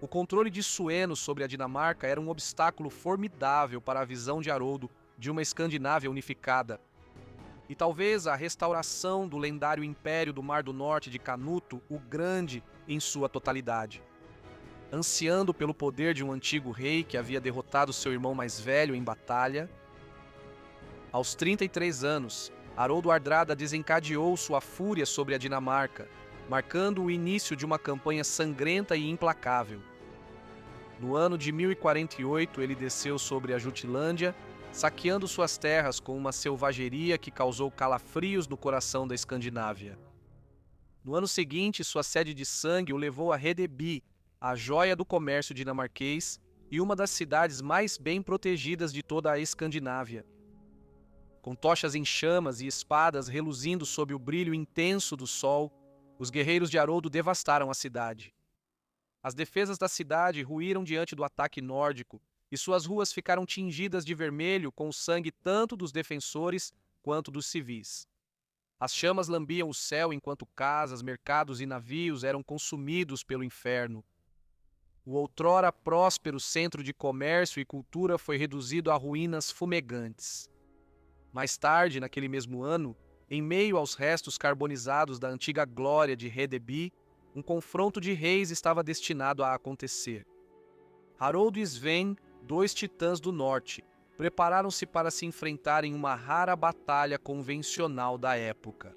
O controle de Sueno sobre a Dinamarca era um obstáculo formidável para a visão de Haroldo de uma Escandinávia unificada. E talvez a restauração do lendário Império do Mar do Norte de Canuto, o Grande, em sua totalidade. Ansiando pelo poder de um antigo rei que havia derrotado seu irmão mais velho em batalha, aos 33 anos, Haroldo Hardrada desencadeou sua fúria sobre a Dinamarca, marcando o início de uma campanha sangrenta e implacável. No ano de 1048, ele desceu sobre a Jutlândia, saqueando suas terras com uma selvageria que causou calafrios no coração da Escandinávia. No ano seguinte, sua sede de sangue o levou a Hedeby, a joia do comércio dinamarquês e uma das cidades mais bem protegidas de toda a Escandinávia. Com tochas em chamas e espadas reluzindo sob o brilho intenso do sol, os guerreiros de Haroldo devastaram a cidade. As defesas da cidade ruíram diante do ataque nórdico, e suas ruas ficaram tingidas de vermelho com o sangue tanto dos defensores quanto dos civis. As chamas lambiam o céu enquanto casas, mercados e navios eram consumidos pelo inferno. O outrora próspero centro de comércio e cultura foi reduzido a ruínas fumegantes. Mais tarde, naquele mesmo ano, em meio aos restos carbonizados da antiga glória de Hedeby, um confronto de reis estava destinado a acontecer. Haroldo e Sven, dois titãs do norte, prepararam-se para se enfrentar em uma rara batalha convencional da época.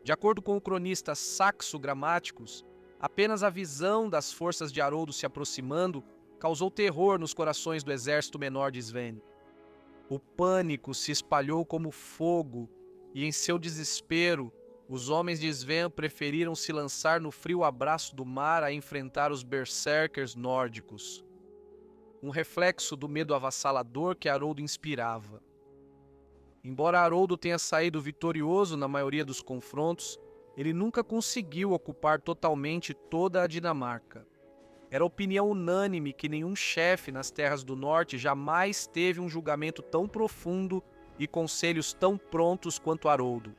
De acordo com o cronista Saxo Grammaticus, apenas a visão das forças de Haroldo se aproximando causou terror nos corações do exército menor de Sven. O pânico se espalhou como fogo, e em seu desespero, os homens de Sven preferiram se lançar no frio abraço do mar a enfrentar os berserkers nórdicos. Um reflexo do medo avassalador que Haroldo inspirava. Embora Haroldo tenha saído vitorioso na maioria dos confrontos, ele nunca conseguiu ocupar totalmente toda a Dinamarca. Era opinião unânime que nenhum chefe nas terras do norte jamais teve um julgamento tão profundo e conselhos tão prontos quanto Haroldo.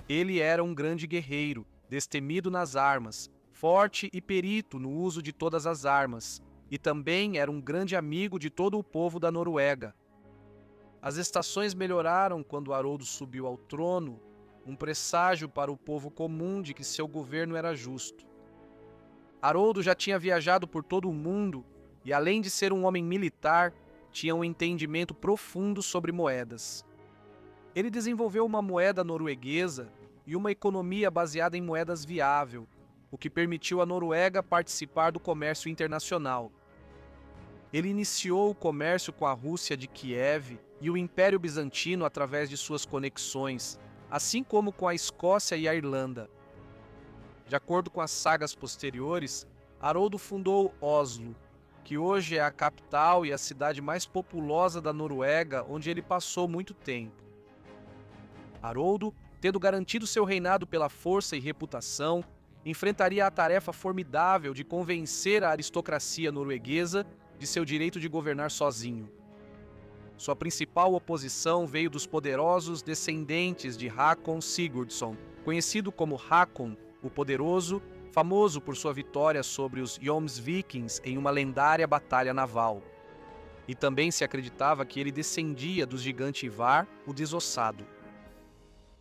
Ele era um grande guerreiro, destemido nas armas, forte e perito no uso de todas as armas, e também era um grande amigo de todo o povo da Noruega. As estações melhoraram quando Haroldo subiu ao trono, um presságio para o povo comum de que seu governo era justo. Haroldo já tinha viajado por todo o mundo e, além de ser um homem militar, tinha um entendimento profundo sobre moedas. Ele desenvolveu uma moeda norueguesa e uma economia baseada em moedas viável, o que permitiu à Noruega participar do comércio internacional. Ele iniciou o comércio com a Rússia de Kiev e o Império Bizantino através de suas conexões, assim como com a Escócia e a Irlanda. De acordo com as sagas posteriores, Haroldo fundou Oslo, que hoje é a capital e a cidade mais populosa da Noruega, onde ele passou muito tempo. Haroldo, tendo garantido seu reinado pela força e reputação, enfrentaria a tarefa formidável de convencer a aristocracia norueguesa de seu direito de governar sozinho. Sua principal oposição veio dos poderosos descendentes de Hákon Sigurdsson, conhecido como Hákon, o Poderoso, famoso por sua vitória sobre os Jomsvikings em uma lendária batalha naval. E também se acreditava que ele descendia do gigante Ivar, o Desossado.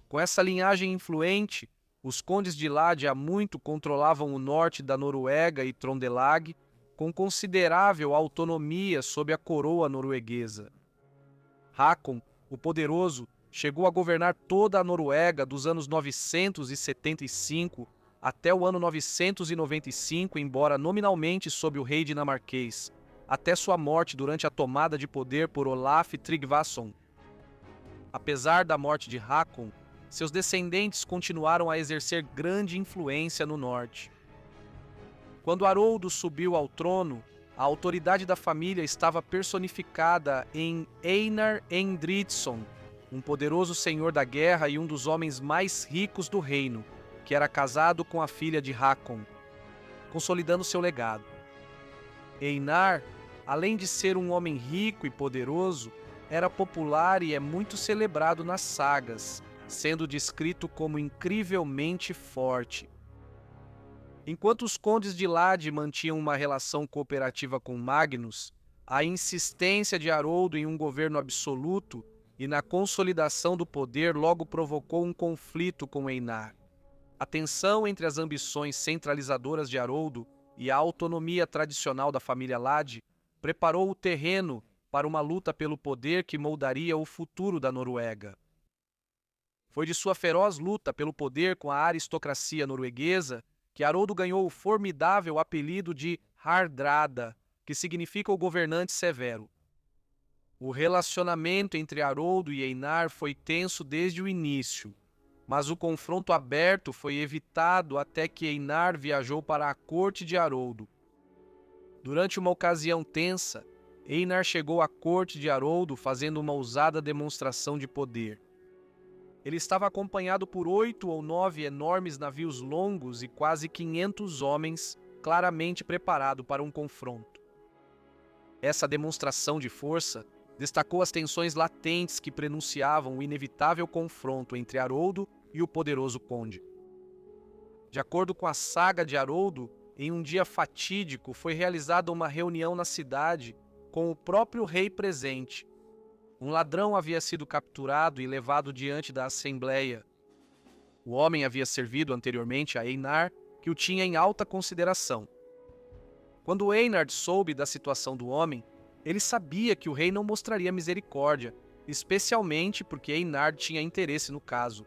Com essa linhagem influente, os condes de Lade há muito controlavam o norte da Noruega e Trondelag, com considerável autonomia sob a coroa norueguesa. Hákon, o Poderoso, chegou a governar toda a Noruega dos anos 975 até o ano 995, embora nominalmente sob o rei dinamarquês, até sua morte durante a tomada de poder por Olaf Tryggvason. Apesar da morte de Hákon, seus descendentes continuaram a exercer grande influência no norte. Quando Haroldo subiu ao trono, a autoridade da família estava personificada em Einar Eindridsson, um poderoso senhor da guerra e um dos homens mais ricos do reino, que era casado com a filha de Hákon, consolidando seu legado. Einar, além de ser um homem rico e poderoso, era popular e é muito celebrado nas sagas, sendo descrito como incrivelmente forte. Enquanto os condes de Lade mantinham uma relação cooperativa com Magnus, a insistência de Haroldo em um governo absoluto e na consolidação do poder logo provocou um conflito com Einar. A tensão entre as ambições centralizadoras de Haroldo e a autonomia tradicional da família Lade preparou o terreno para uma luta pelo poder que moldaria o futuro da Noruega. Foi de sua feroz luta pelo poder com a aristocracia norueguesa que Haroldo ganhou o formidável apelido de Hardrada, que significa o governante severo. O relacionamento entre Haroldo e Einar foi tenso desde o início, mas o confronto aberto foi evitado até que Einar viajou para a corte de Haroldo. Durante uma ocasião tensa, Einar chegou à corte de Haroldo fazendo uma ousada demonstração de poder. Ele estava acompanhado por 8 ou 9 enormes navios longos e quase 500 homens, claramente preparado para um confronto. Essa demonstração de força destacou as tensões latentes que prenunciavam o inevitável confronto entre Haroldo e o poderoso conde. De acordo com a saga de Haroldo, em um dia fatídico foi realizada uma reunião na cidade com o próprio rei presente. Um ladrão havia sido capturado e levado diante da assembleia. O homem havia servido anteriormente a Einar, que o tinha em alta consideração. Quando Einar soube da situação do homem, ele sabia que o rei não mostraria misericórdia, especialmente porque Einar tinha interesse no caso.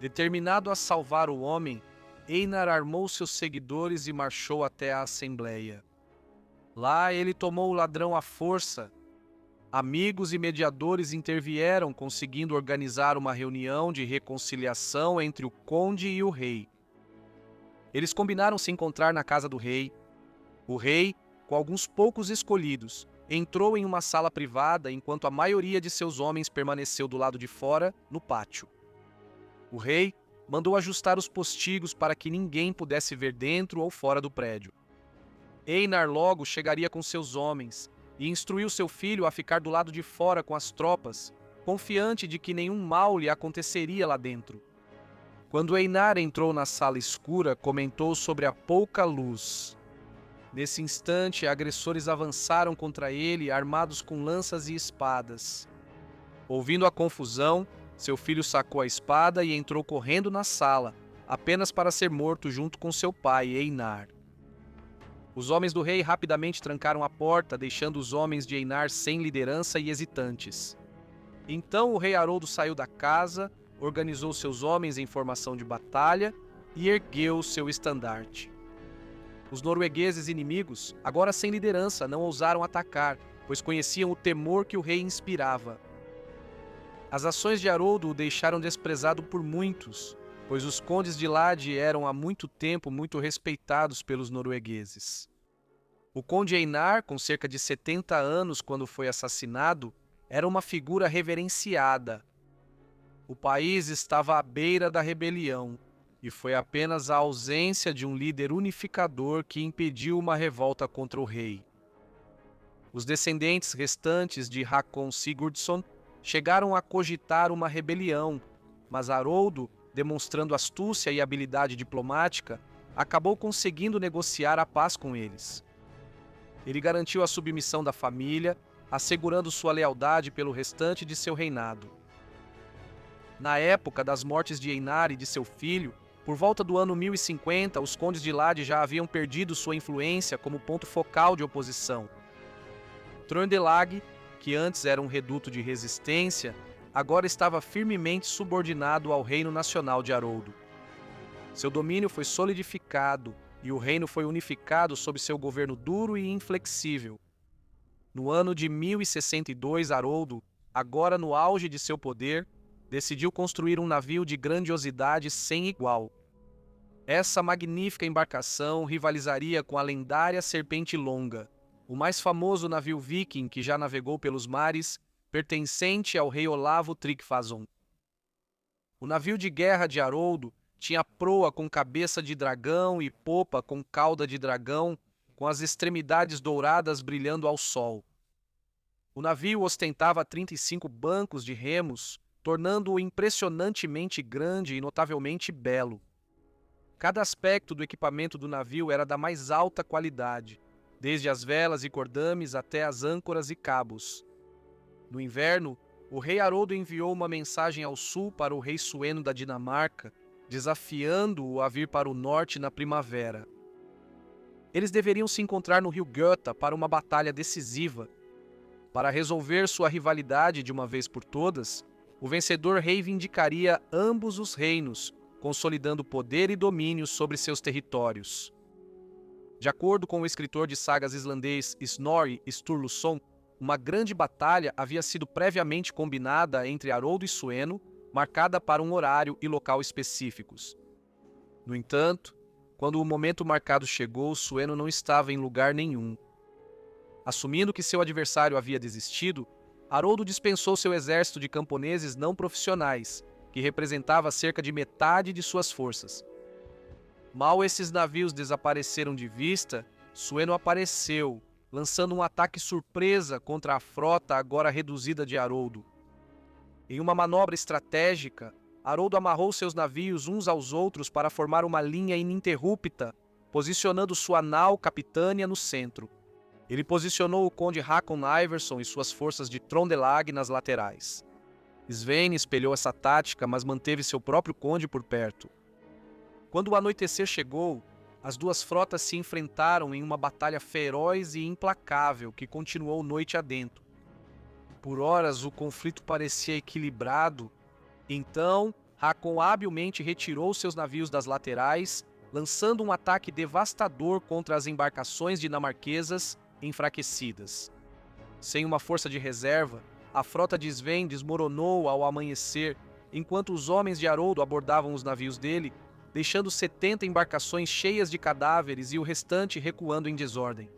Determinado a salvar o homem, Einar armou seus seguidores e marchou até a assembleia. Lá ele tomou o ladrão à força. Amigos e mediadores intervieram, conseguindo organizar uma reunião de reconciliação entre o conde e o rei. Eles combinaram se encontrar na casa do rei. O rei, com alguns poucos escolhidos, entrou em uma sala privada enquanto a maioria de seus homens permaneceu do lado de fora, no pátio. O rei mandou ajustar os postigos para que ninguém pudesse ver dentro ou fora do prédio. Einar logo chegaria com seus homens e instruiu seu filho a ficar do lado de fora com as tropas, confiante de que nenhum mal lhe aconteceria lá dentro. Quando Einar entrou na sala escura, comentou sobre a pouca luz. Nesse instante, agressores avançaram contra ele, armados com lanças e espadas. Ouvindo a confusão, seu filho sacou a espada e entrou correndo na sala, apenas para ser morto junto com seu pai, Einar. Os homens do rei rapidamente trancaram a porta, deixando os homens de Einar sem liderança e hesitantes. Então o rei Haroldo saiu da casa, organizou seus homens em formação de batalha e ergueu seu estandarte. Os noruegueses inimigos, agora sem liderança, não ousaram atacar, pois conheciam o temor que o rei inspirava. As ações de Haroldo o deixaram desprezado por muitos, pois os condes de Lade eram há muito tempo muito respeitados pelos noruegueses. O conde Einar, com cerca de 70 anos quando foi assassinado, era uma figura reverenciada. O país estava à beira da rebelião, e foi apenas a ausência de um líder unificador que impediu uma revolta contra o rei. Os descendentes restantes de Hakon Sigurdsson chegaram a cogitar uma rebelião, mas Haroldo, demonstrando astúcia e habilidade diplomática, acabou conseguindo negociar a paz com eles. Ele garantiu a submissão da família, assegurando sua lealdade pelo restante de seu reinado. Na época das mortes de Einar e de seu filho, por volta do ano 1050, os condes de Lade já haviam perdido sua influência como ponto focal de oposição. Trøndelag, que antes era um reduto de resistência, agora estava firmemente subordinado ao reino nacional de Haroldo. Seu domínio foi solidificado e o reino foi unificado sob seu governo duro e inflexível. No ano de 1062, Haroldo, agora no auge de seu poder, decidiu construir um navio de grandiosidade sem igual. Essa magnífica embarcação rivalizaria com a lendária Serpente Longa, o mais famoso navio viking que já navegou pelos mares, pertencente ao rei Olavo Tryggvason. O navio de guerra de Haroldo tinha proa com cabeça de dragão e popa com cauda de dragão, com as extremidades douradas brilhando ao sol. O navio ostentava 35 bancos de remos, tornando-o impressionantemente grande e notavelmente belo. Cada aspecto do equipamento do navio era da mais alta qualidade, desde as velas e cordames até as âncoras e cabos. No inverno, o rei Haroldo enviou uma mensagem ao sul para o rei Sueno da Dinamarca, desafiando-o a vir para o norte na primavera. Eles deveriam se encontrar no rio Göta para uma batalha decisiva. Para resolver sua rivalidade de uma vez por todas, o vencedor reivindicaria ambos os reinos, consolidando poder e domínio sobre seus territórios. De acordo com o escritor de sagas islandês Snorri Sturluson, uma grande batalha havia sido previamente combinada entre Haroldo e Sueno, marcada para um horário e local específicos. No entanto, quando o momento marcado chegou, Sueno não estava em lugar nenhum. Assumindo que seu adversário havia desistido, Haroldo dispensou seu exército de camponeses não profissionais, que representava cerca de metade de suas forças. Mal esses navios desapareceram de vista, Sueno apareceu, lançando um ataque surpresa contra a frota agora reduzida de Haroldo. Em uma manobra estratégica, Haroldo amarrou seus navios uns aos outros para formar uma linha ininterrupta, posicionando sua nau capitânia no centro. Ele posicionou o conde Hakon Ivarsson e suas forças de Trøndelag nas laterais. Sweyn espelhou essa tática, mas manteve seu próprio conde por perto. Quando o anoitecer chegou, as duas frotas se enfrentaram em uma batalha feroz e implacável que continuou noite adentro. Por horas o conflito parecia equilibrado. Então, Hakon habilmente retirou seus navios das laterais, lançando um ataque devastador contra as embarcações dinamarquesas enfraquecidas. Sem uma força de reserva, a frota de Sweyn desmoronou ao amanhecer, enquanto os homens de Haroldo abordavam os navios dele, deixando 70 embarcações cheias de cadáveres e o restante recuando em desordem.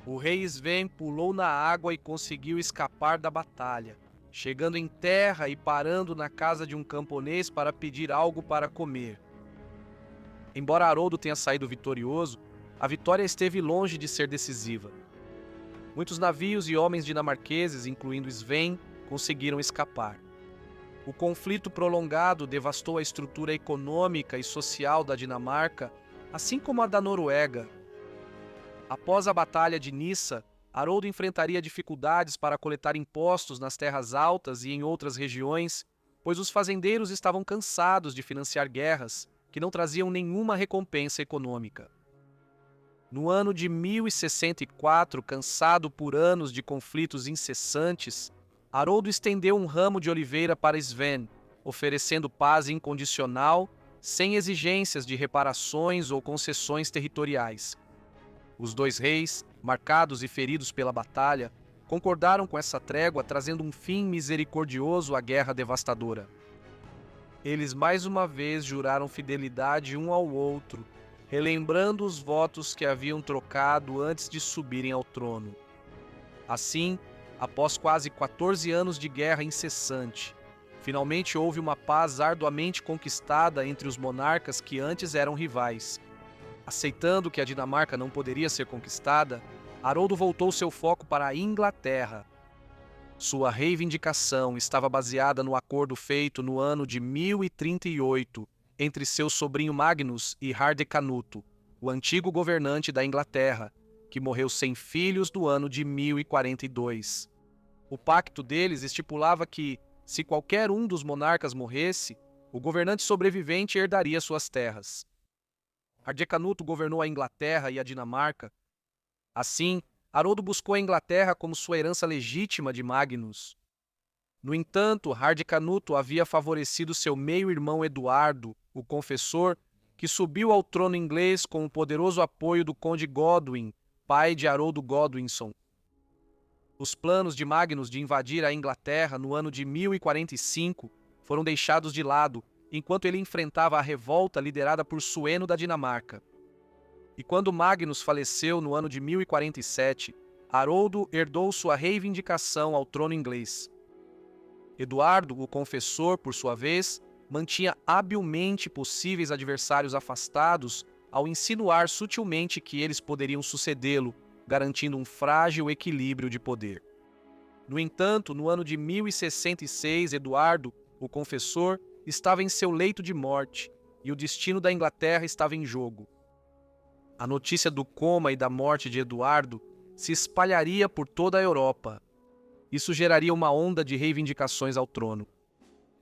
O rei Sweyn pulou na água e conseguiu escapar da batalha, chegando em terra e parando na casa de um camponês para pedir algo para comer. Embora Haroldo tenha saído vitorioso, a vitória esteve longe de ser decisiva. Muitos navios e homens dinamarqueses, incluindo Sweyn, conseguiram escapar. O conflito prolongado devastou a estrutura econômica e social da Dinamarca, assim como a da Noruega. Após a Batalha de Nissa, Haroldo enfrentaria dificuldades para coletar impostos nas terras altas e em outras regiões, pois os fazendeiros estavam cansados de financiar guerras que não traziam nenhuma recompensa econômica. No ano de 1064, cansado por anos de conflitos incessantes, Haroldo estendeu um ramo de oliveira para Sweyn, oferecendo paz incondicional, sem exigências de reparações ou concessões territoriais. Os dois reis, marcados e feridos pela batalha, concordaram com essa trégua, trazendo um fim misericordioso à guerra devastadora. Eles mais uma vez juraram fidelidade um ao outro, relembrando os votos que haviam trocado antes de subirem ao trono. Assim, após quase 14 anos de guerra incessante, finalmente houve uma paz arduamente conquistada entre os monarcas que antes eram rivais. Aceitando que a Dinamarca não poderia ser conquistada, Haroldo voltou seu foco para a Inglaterra. Sua reivindicação estava baseada no acordo feito no ano de 1038 entre seu sobrinho Magnus e Hardecanuto, o antigo governante da Inglaterra, que morreu sem filhos no ano de 1042. O pacto deles estipulava que, se qualquer um dos monarcas morresse, o governante sobrevivente herdaria suas terras. Hardecanuto governou a Inglaterra e a Dinamarca. Assim, Haroldo buscou a Inglaterra como sua herança legítima de Magnus. No entanto, Hardecanuto havia favorecido seu meio-irmão Eduardo, o Confessor, que subiu ao trono inglês com o poderoso apoio do conde Godwin, pai de Haroldo Godwinson. Os planos de Magnus de invadir a Inglaterra no ano de 1045 foram deixados de lado, enquanto ele enfrentava a revolta liderada por Sueno da Dinamarca. E quando Magnus faleceu no ano de 1047, Haroldo herdou sua reivindicação ao trono inglês. Eduardo, o Confessor, por sua vez, mantinha habilmente possíveis adversários afastados ao insinuar sutilmente que eles poderiam sucedê-lo, garantindo um frágil equilíbrio de poder. No entanto, no ano de 1066, Eduardo, o Confessor, estava em seu leito de morte e o destino da Inglaterra estava em jogo. A notícia do coma e da morte de Eduardo se espalharia por toda a Europa. Isso geraria uma onda de reivindicações ao trono.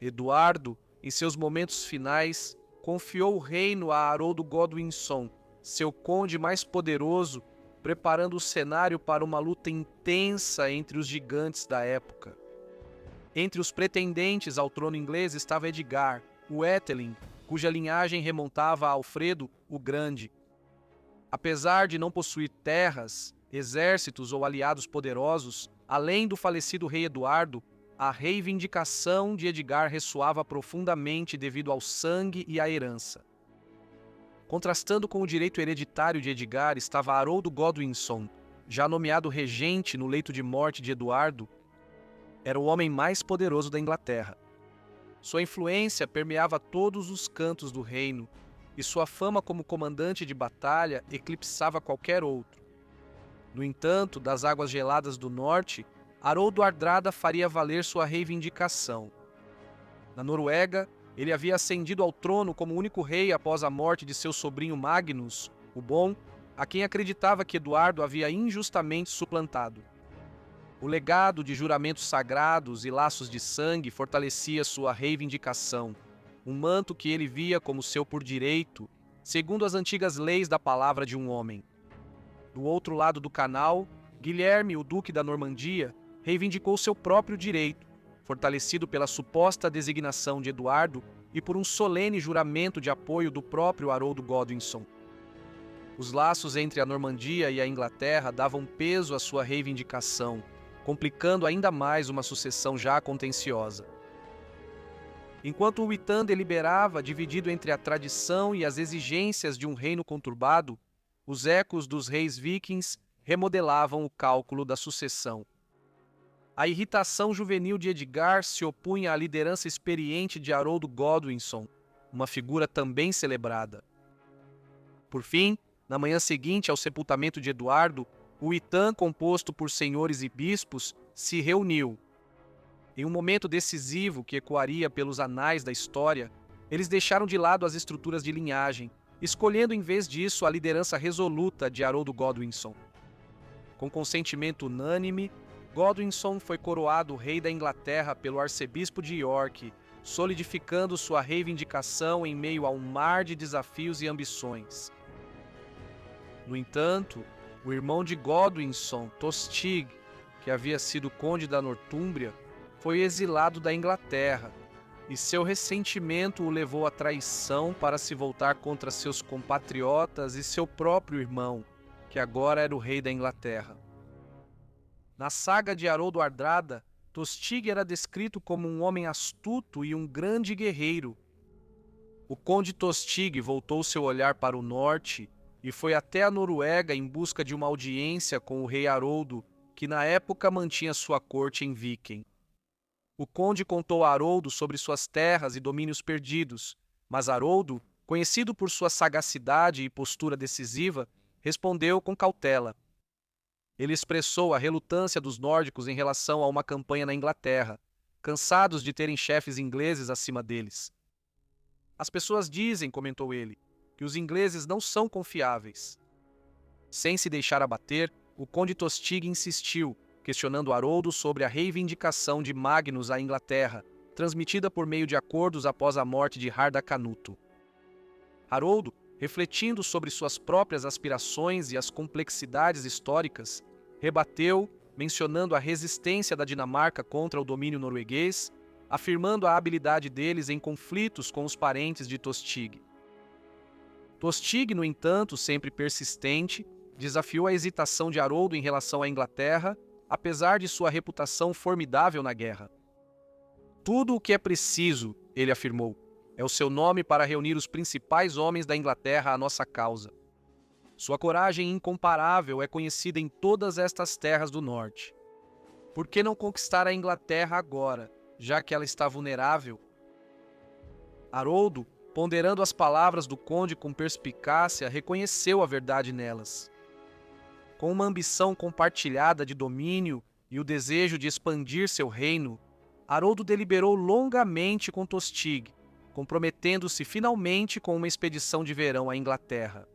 Eduardo, em seus momentos finais, confiou o reino a Haroldo Godwinson, seu conde mais poderoso, preparando o cenário para uma luta intensa entre os gigantes da época. Entre os pretendentes ao trono inglês estava Edgar, o Ételing, cuja linhagem remontava a Alfredo o Grande. Apesar de não possuir terras, exércitos ou aliados poderosos, além do falecido rei Eduardo, a reivindicação de Edgar ressoava profundamente devido ao sangue e à herança. Contrastando com o direito hereditário de Edgar estava Haroldo Godwinson, já nomeado regente no leito de morte de Eduardo. Era o homem mais poderoso da Inglaterra. Sua influência permeava todos os cantos do reino, e sua fama como comandante de batalha eclipsava qualquer outro. No entanto, das águas geladas do norte, Haroldo Hardrada faria valer sua reivindicação. Na Noruega, ele havia ascendido ao trono como único rei após a morte de seu sobrinho Magnus, o Bom, a quem acreditava que Eduardo havia injustamente suplantado. O legado de juramentos sagrados e laços de sangue fortalecia sua reivindicação, um manto que ele via como seu por direito, segundo as antigas leis da palavra de um homem. Do outro lado do canal, Guilherme, o duque da Normandia, reivindicou seu próprio direito, fortalecido pela suposta designação de Eduardo e por um solene juramento de apoio do próprio Haroldo Godwinson. Os laços entre a Normandia e a Inglaterra davam peso à sua reivindicação, complicando ainda mais uma sucessão já contenciosa. Enquanto o Witan deliberava, dividido entre a tradição e as exigências de um reino conturbado, os ecos dos reis vikings remodelavam o cálculo da sucessão. A irritação juvenil de Edgar se opunha à liderança experiente de Haroldo Godwinson, uma figura também celebrada. Por fim, na manhã seguinte ao sepultamento de Eduardo, o Witan, composto por senhores e bispos, se reuniu. Em um momento decisivo que ecoaria pelos anais da história, eles deixaram de lado as estruturas de linhagem, escolhendo em vez disso a liderança resoluta de Haroldo Godwinson. Com consentimento unânime, Godwinson foi coroado rei da Inglaterra pelo arcebispo de York, solidificando sua reivindicação em meio a um mar de desafios e ambições. No entanto, o irmão de Godwinson, Tostig, que havia sido conde da Nortúmbria, foi exilado da Inglaterra, e seu ressentimento o levou à traição para se voltar contra seus compatriotas e seu próprio irmão, que agora era o rei da Inglaterra. Na saga de Haroldo Hardrada, Tostig era descrito como um homem astuto e um grande guerreiro. O conde Tostig voltou seu olhar para o norte e foi até a Noruega em busca de uma audiência com o rei Haroldo, que na época mantinha sua corte em Viken. O conde contou a Haroldo sobre suas terras e domínios perdidos, mas Haroldo, conhecido por sua sagacidade e postura decisiva, respondeu com cautela. Ele expressou a relutância dos nórdicos em relação a uma campanha na Inglaterra, cansados de terem chefes ingleses acima deles. As pessoas dizem, comentou ele, que os ingleses não são confiáveis. Sem se deixar abater, o conde Tostig insistiu, questionando Haroldo sobre a reivindicação de Magnus à Inglaterra, transmitida por meio de acordos após a morte de Hardacanuto. Haroldo, refletindo sobre suas próprias aspirações e as complexidades históricas, rebateu, mencionando a resistência da Dinamarca contra o domínio norueguês, afirmando a habilidade deles em conflitos com os parentes de Tostig. Tostig, no entanto, sempre persistente, desafiou a hesitação de Haroldo em relação à Inglaterra, apesar de sua reputação formidável na guerra. Tudo o que é preciso, ele afirmou, é o seu nome para reunir os principais homens da Inglaterra à nossa causa. Sua coragem incomparável é conhecida em todas estas terras do norte. Por que não conquistar a Inglaterra agora, já que ela está vulnerável? Haroldo, ponderando as palavras do conde com perspicácia, reconheceu a verdade nelas. Com uma ambição compartilhada de domínio e o desejo de expandir seu reino, Haroldo deliberou longamente com Tostig, comprometendo-se finalmente com uma expedição de verão à Inglaterra.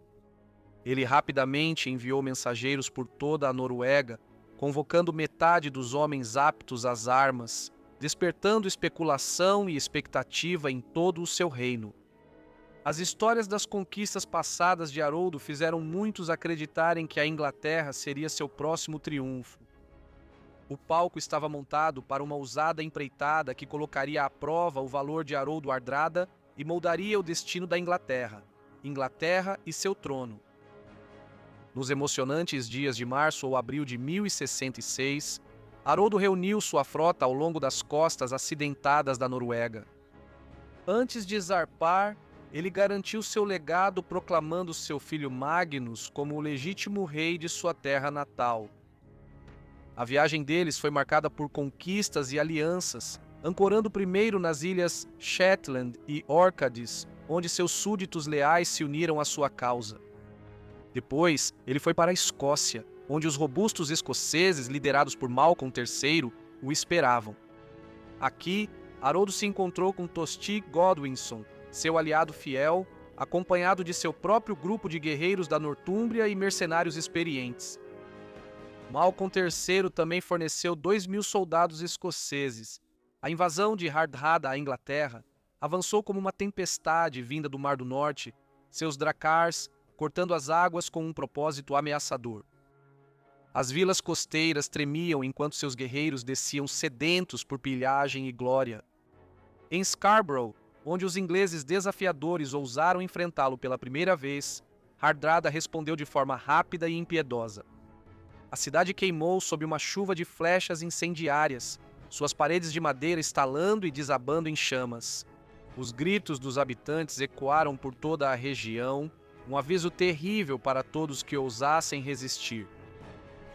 Ele rapidamente enviou mensageiros por toda a Noruega, convocando metade dos homens aptos às armas, despertando especulação e expectativa em todo o seu reino. As histórias das conquistas passadas de Haroldo fizeram muitos acreditarem que a Inglaterra seria seu próximo triunfo. O palco estava montado para uma ousada empreitada que colocaria à prova o valor de Haroldo Hardrada e moldaria o destino da Inglaterra e seu trono. Nos emocionantes dias de março ou abril de 1066, Haroldo reuniu sua frota ao longo das costas acidentadas da Noruega. Antes de zarpar, ele garantiu seu legado proclamando seu filho Magnus como o legítimo rei de sua terra natal. A viagem deles foi marcada por conquistas e alianças, ancorando primeiro nas ilhas Shetland e Orcades, onde seus súditos leais se uniram à sua causa. Depois, ele foi para a Escócia, onde os robustos escoceses, liderados por Malcolm III, o esperavam. Aqui, Haroldo se encontrou com Tostig Godwinson, seu aliado fiel, acompanhado de seu próprio grupo de guerreiros da Nortúmbria e mercenários experientes. Malcolm III também forneceu 2.000 soldados escoceses. A invasão de Hardrada à Inglaterra avançou como uma tempestade vinda do Mar do Norte, seus dracars cortando as águas com um propósito ameaçador. As vilas costeiras tremiam enquanto seus guerreiros desciam sedentos por pilhagem e glória. Em Scarborough, onde os ingleses desafiadores ousaram enfrentá-lo pela primeira vez, Hardrada respondeu de forma rápida e impiedosa. A cidade queimou sob uma chuva de flechas incendiárias, suas paredes de madeira estalando e desabando em chamas. Os gritos dos habitantes ecoaram por toda a região, um aviso terrível para todos que ousassem resistir.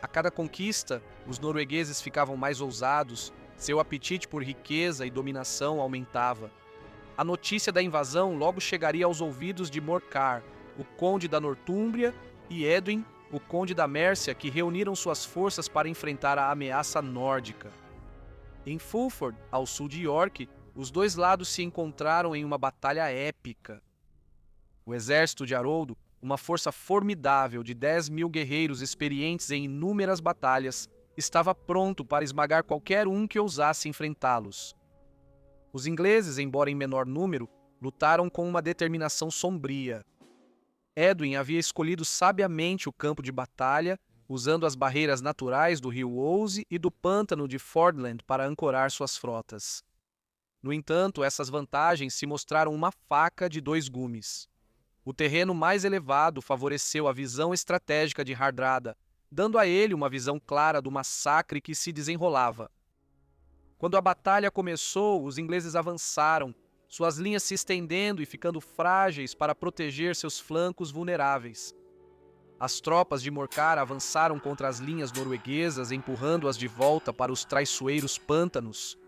A cada conquista, os noruegueses ficavam mais ousados, seu apetite por riqueza e dominação aumentava. A notícia da invasão logo chegaria aos ouvidos de Morcar, o conde da Nortúmbria, e Edwin, o conde da Mércia, que reuniram suas forças para enfrentar a ameaça nórdica. Em Fulford, ao sul de York, os dois lados se encontraram em uma batalha épica. O exército de Haroldo, uma força formidável de 10.000 guerreiros experientes em inúmeras batalhas, estava pronto para esmagar qualquer um que ousasse enfrentá-los. Os ingleses, embora em menor número, lutaram com uma determinação sombria. Edwin havia escolhido sabiamente o campo de batalha, usando as barreiras naturais do rio Ouse e do pântano de Fordland para ancorar suas frotas. No entanto, essas vantagens se mostraram uma faca de dois gumes. O terreno mais elevado favoreceu a visão estratégica de Hardrada, dando a ele uma visão clara do massacre que se desenrolava. Quando a batalha começou, os ingleses avançaram, suas linhas se estendendo e ficando frágeis para proteger seus flancos vulneráveis. As tropas de Morcar avançaram contra as linhas norueguesas, empurrando-as de volta para os traiçoeiros pântanos.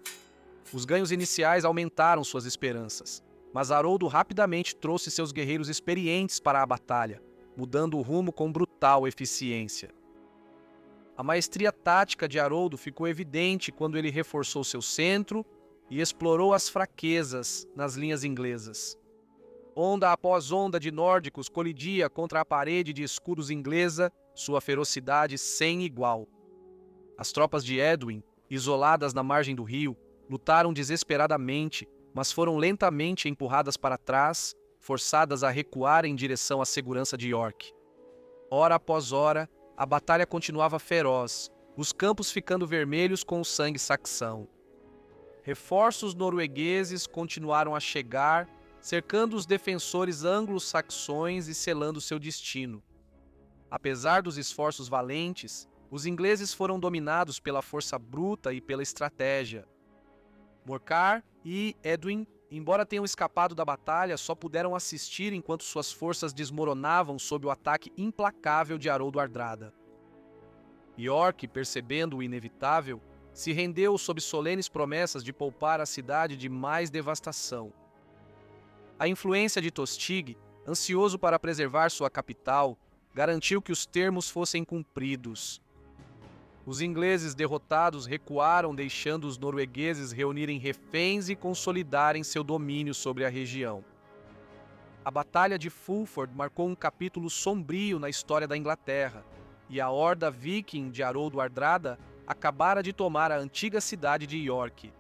Os ganhos iniciais aumentaram suas esperanças, mas Haroldo rapidamente trouxe seus guerreiros experientes para a batalha, mudando o rumo com brutal eficiência. A maestria tática de Haroldo ficou evidente quando ele reforçou seu centro e explorou as fraquezas nas linhas inglesas. Onda após onda de nórdicos colidia contra a parede de escudos inglesa, sua ferocidade sem igual. As tropas de Edwin, isoladas na margem do rio, lutaram desesperadamente, mas foram lentamente empurradas para trás, forçadas a recuar em direção à segurança de York. Hora após hora, a batalha continuava feroz, os campos ficando vermelhos com o sangue saxão. Reforços noruegueses continuaram a chegar, cercando os defensores anglo-saxões e selando seu destino. Apesar dos esforços valentes, os ingleses foram dominados pela força bruta e pela estratégia. Morcar e Edwin, embora tenham escapado da batalha, só puderam assistir enquanto suas forças desmoronavam sob o ataque implacável de Haroldo Hardrada. York, percebendo o inevitável, se rendeu sob solenes promessas de poupar a cidade de mais devastação. A influência de Tostig, ansioso para preservar sua capital, garantiu que os termos fossem cumpridos. Os ingleses derrotados recuaram, deixando os noruegueses reunirem reféns e consolidarem seu domínio sobre a região. A Batalha de Fulford marcou um capítulo sombrio na história da Inglaterra, e a horda viking de Haroldo Hardrada acabara de tomar a antiga cidade de York.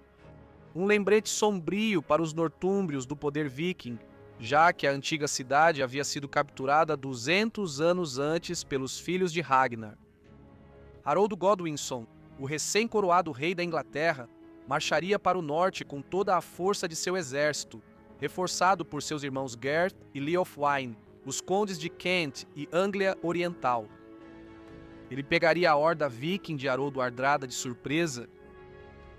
Um lembrete sombrio para os nortúmbrios do poder viking, já que a antiga cidade havia sido capturada 200 anos antes pelos filhos de Ragnar. Haroldo Godwinson, o recém-coroado rei da Inglaterra, marcharia para o norte com toda a força de seu exército, reforçado por seus irmãos Gert e Leofwine, os condes de Kent e Anglia Oriental. Ele pegaria a horda viking de Haroldo Hardrada de surpresa.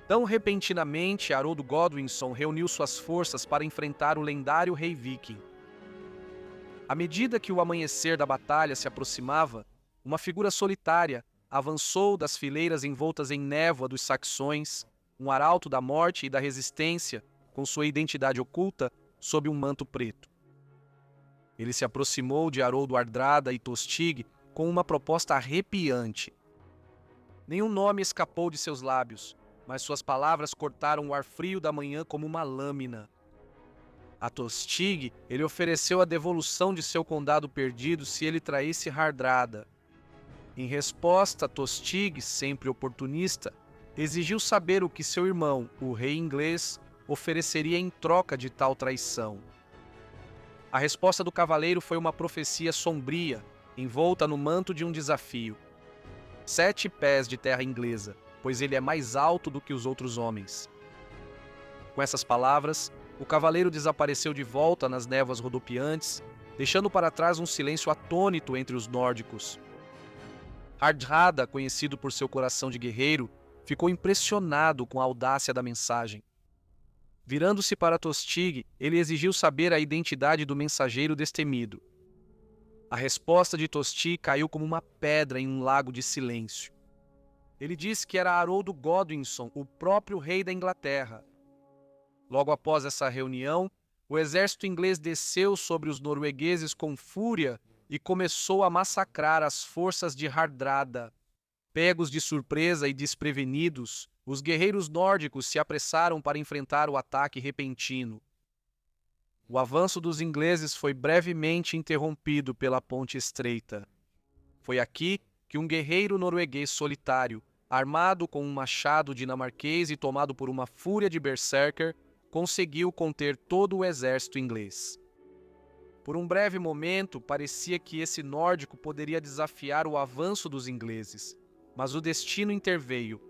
Tão repentinamente, Haroldo Godwinson reuniu suas forças para enfrentar o lendário rei viking. À medida que o amanhecer da batalha se aproximava, uma figura solitária avançou das fileiras envoltas em névoa dos saxões, um arauto da morte e da resistência, com sua identidade oculta sob um manto preto. Ele se aproximou de Haroldo Hardrada e Tostig com uma proposta arrepiante. Nenhum nome escapou de seus lábios, mas suas palavras cortaram o ar frio da manhã como uma lâmina. A Tostig, ele ofereceu a devolução de seu condado perdido se ele traísse Hardrada. Em resposta, Tostig, sempre oportunista, exigiu saber o que seu irmão, o rei inglês, ofereceria em troca de tal traição. A resposta do cavaleiro foi uma profecia sombria, envolta no manto de um desafio. 7 pés de terra inglesa, pois ele é mais alto do que os outros homens. Com essas palavras, o cavaleiro desapareceu de volta nas névoas rodopiantes, deixando para trás um silêncio atônito entre os nórdicos. Hardrada, conhecido por seu coração de guerreiro, ficou impressionado com a audácia da mensagem. Virando-se para Tostig, ele exigiu saber a identidade do mensageiro destemido. A resposta de Tostig caiu como uma pedra em um lago de silêncio. Ele disse que era Haroldo Godwinson, o próprio rei da Inglaterra. Logo após essa reunião, o exército inglês desceu sobre os noruegueses com fúria e começou a massacrar as forças de Hardrada. Pegos de surpresa e desprevenidos, os guerreiros nórdicos se apressaram para enfrentar o ataque repentino. O avanço dos ingleses foi brevemente interrompido pela ponte estreita. Foi aqui que um guerreiro norueguês solitário, armado com um machado dinamarquês e tomado por uma fúria de berserker, conseguiu conter todo o exército inglês. Por um breve momento, parecia que esse nórdico poderia desafiar o avanço dos ingleses, mas o destino interveio.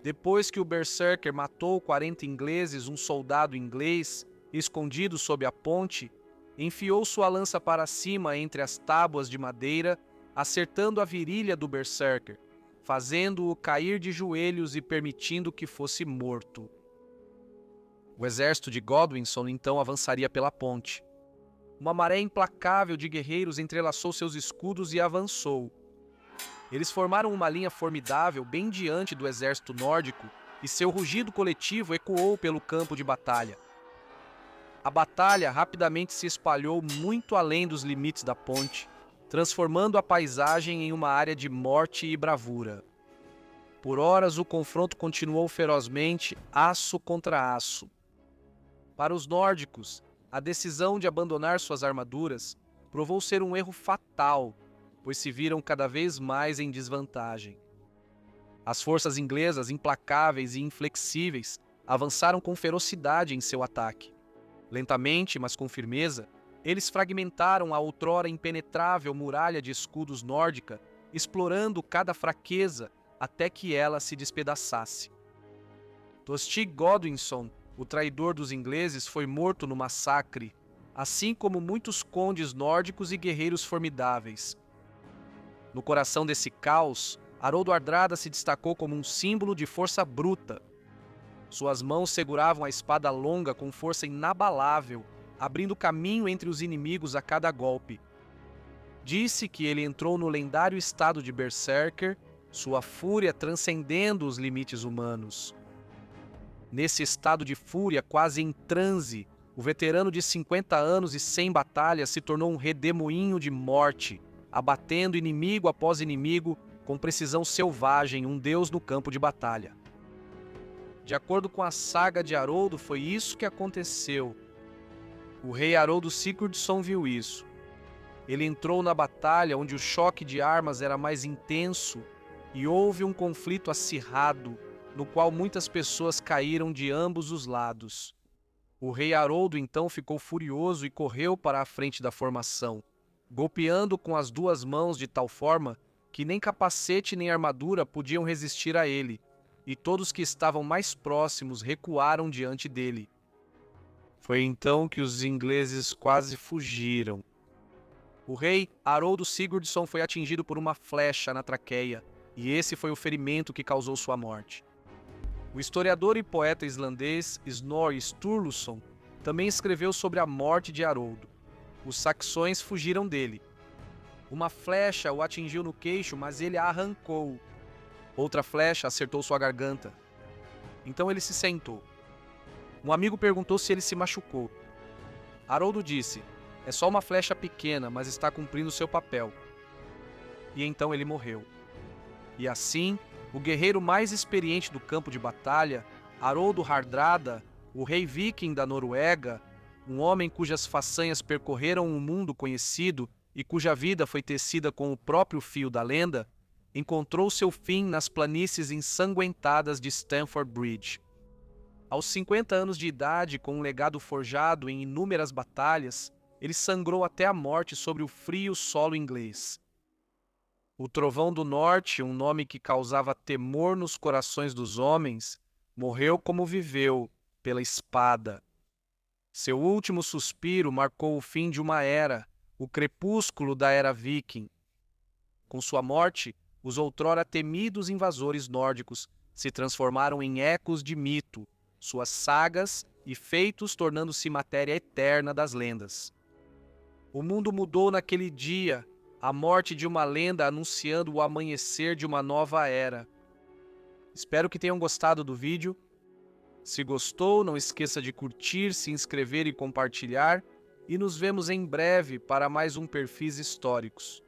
Depois que o berserker matou 40 ingleses, um soldado inglês, escondido sob a ponte, enfiou sua lança para cima entre as tábuas de madeira, acertando a virilha do berserker, fazendo-o cair de joelhos e permitindo que fosse morto. O exército de Godwinson então avançaria pela ponte. Uma maré implacável de guerreiros entrelaçou seus escudos e avançou. Eles formaram uma linha formidável bem diante do exército nórdico e seu rugido coletivo ecoou pelo campo de batalha. A batalha rapidamente se espalhou muito além dos limites da ponte, transformando a paisagem em uma área de morte e bravura. Por horas o confronto continuou ferozmente, aço contra aço. Para os nórdicos, a decisão de abandonar suas armaduras provou ser um erro fatal, pois se viram cada vez mais em desvantagem. As forças inglesas, implacáveis e inflexíveis, avançaram com ferocidade em seu ataque. Lentamente, mas com firmeza, eles fragmentaram a outrora impenetrável muralha de escudos nórdica, explorando cada fraqueza até que ela se despedaçasse. Tostig Godwinson, o traidor dos ingleses, foi morto no massacre, assim como muitos condes nórdicos e guerreiros formidáveis. No coração desse caos, Haroldo Hardrada se destacou como um símbolo de força bruta. Suas mãos seguravam a espada longa com força inabalável, abrindo caminho entre os inimigos a cada golpe. Disse que ele entrou no lendário estado de Berserker, sua fúria transcendendo os limites humanos. Nesse estado de fúria, quase em transe, o veterano de 50 anos e 100 batalhas se tornou um redemoinho de morte, abatendo inimigo após inimigo com precisão selvagem, um deus no campo de batalha. De acordo com a saga de Haroldo, foi isso que aconteceu. O rei Haroldo Sigurdsson viu isso. Ele entrou na batalha onde o choque de armas era mais intenso e houve um conflito acirrado, no qual muitas pessoas caíram de ambos os lados. O rei Haroldo então ficou furioso e correu para a frente da formação, golpeando com as duas mãos de tal forma que nem capacete nem armadura podiam resistir a ele, e todos que estavam mais próximos recuaram diante dele. Foi então que os ingleses quase fugiram. O rei Haroldo Sigurdsson foi atingido por uma flecha na traqueia, e esse foi o ferimento que causou sua morte. O historiador e poeta islandês Snorri Sturluson também escreveu sobre a morte de Haroldo. Os saxões fugiram dele. Uma flecha o atingiu no queixo, mas ele a arrancou. Outra flecha acertou sua garganta. Então ele se sentou. Um amigo perguntou se ele se machucou. Haroldo disse: "É só uma flecha pequena, mas está cumprindo seu papel." E então ele morreu. E assim, o guerreiro mais experiente do campo de batalha, Haroldo Hardrada, o rei viking da Noruega, um homem cujas façanhas percorreram um mundo conhecido e cuja vida foi tecida com o próprio fio da lenda, encontrou seu fim nas planícies ensanguentadas de Stamford Bridge. Aos 50 anos de idade, com um legado forjado em inúmeras batalhas, ele sangrou até a morte sobre o frio solo inglês. O Trovão do Norte, um nome que causava temor nos corações dos homens, morreu como viveu, pela espada. Seu último suspiro marcou o fim de uma era, o crepúsculo da era viking. Com sua morte, os outrora temidos invasores nórdicos se transformaram em ecos de mito, suas sagas e feitos tornando-se matéria eterna das lendas. O mundo mudou naquele dia, a morte de uma lenda anunciando o amanhecer de uma nova era. Espero que tenham gostado do vídeo. Se gostou, não esqueça de curtir, se inscrever e compartilhar. E nos vemos em breve para mais um Perfis Históricos.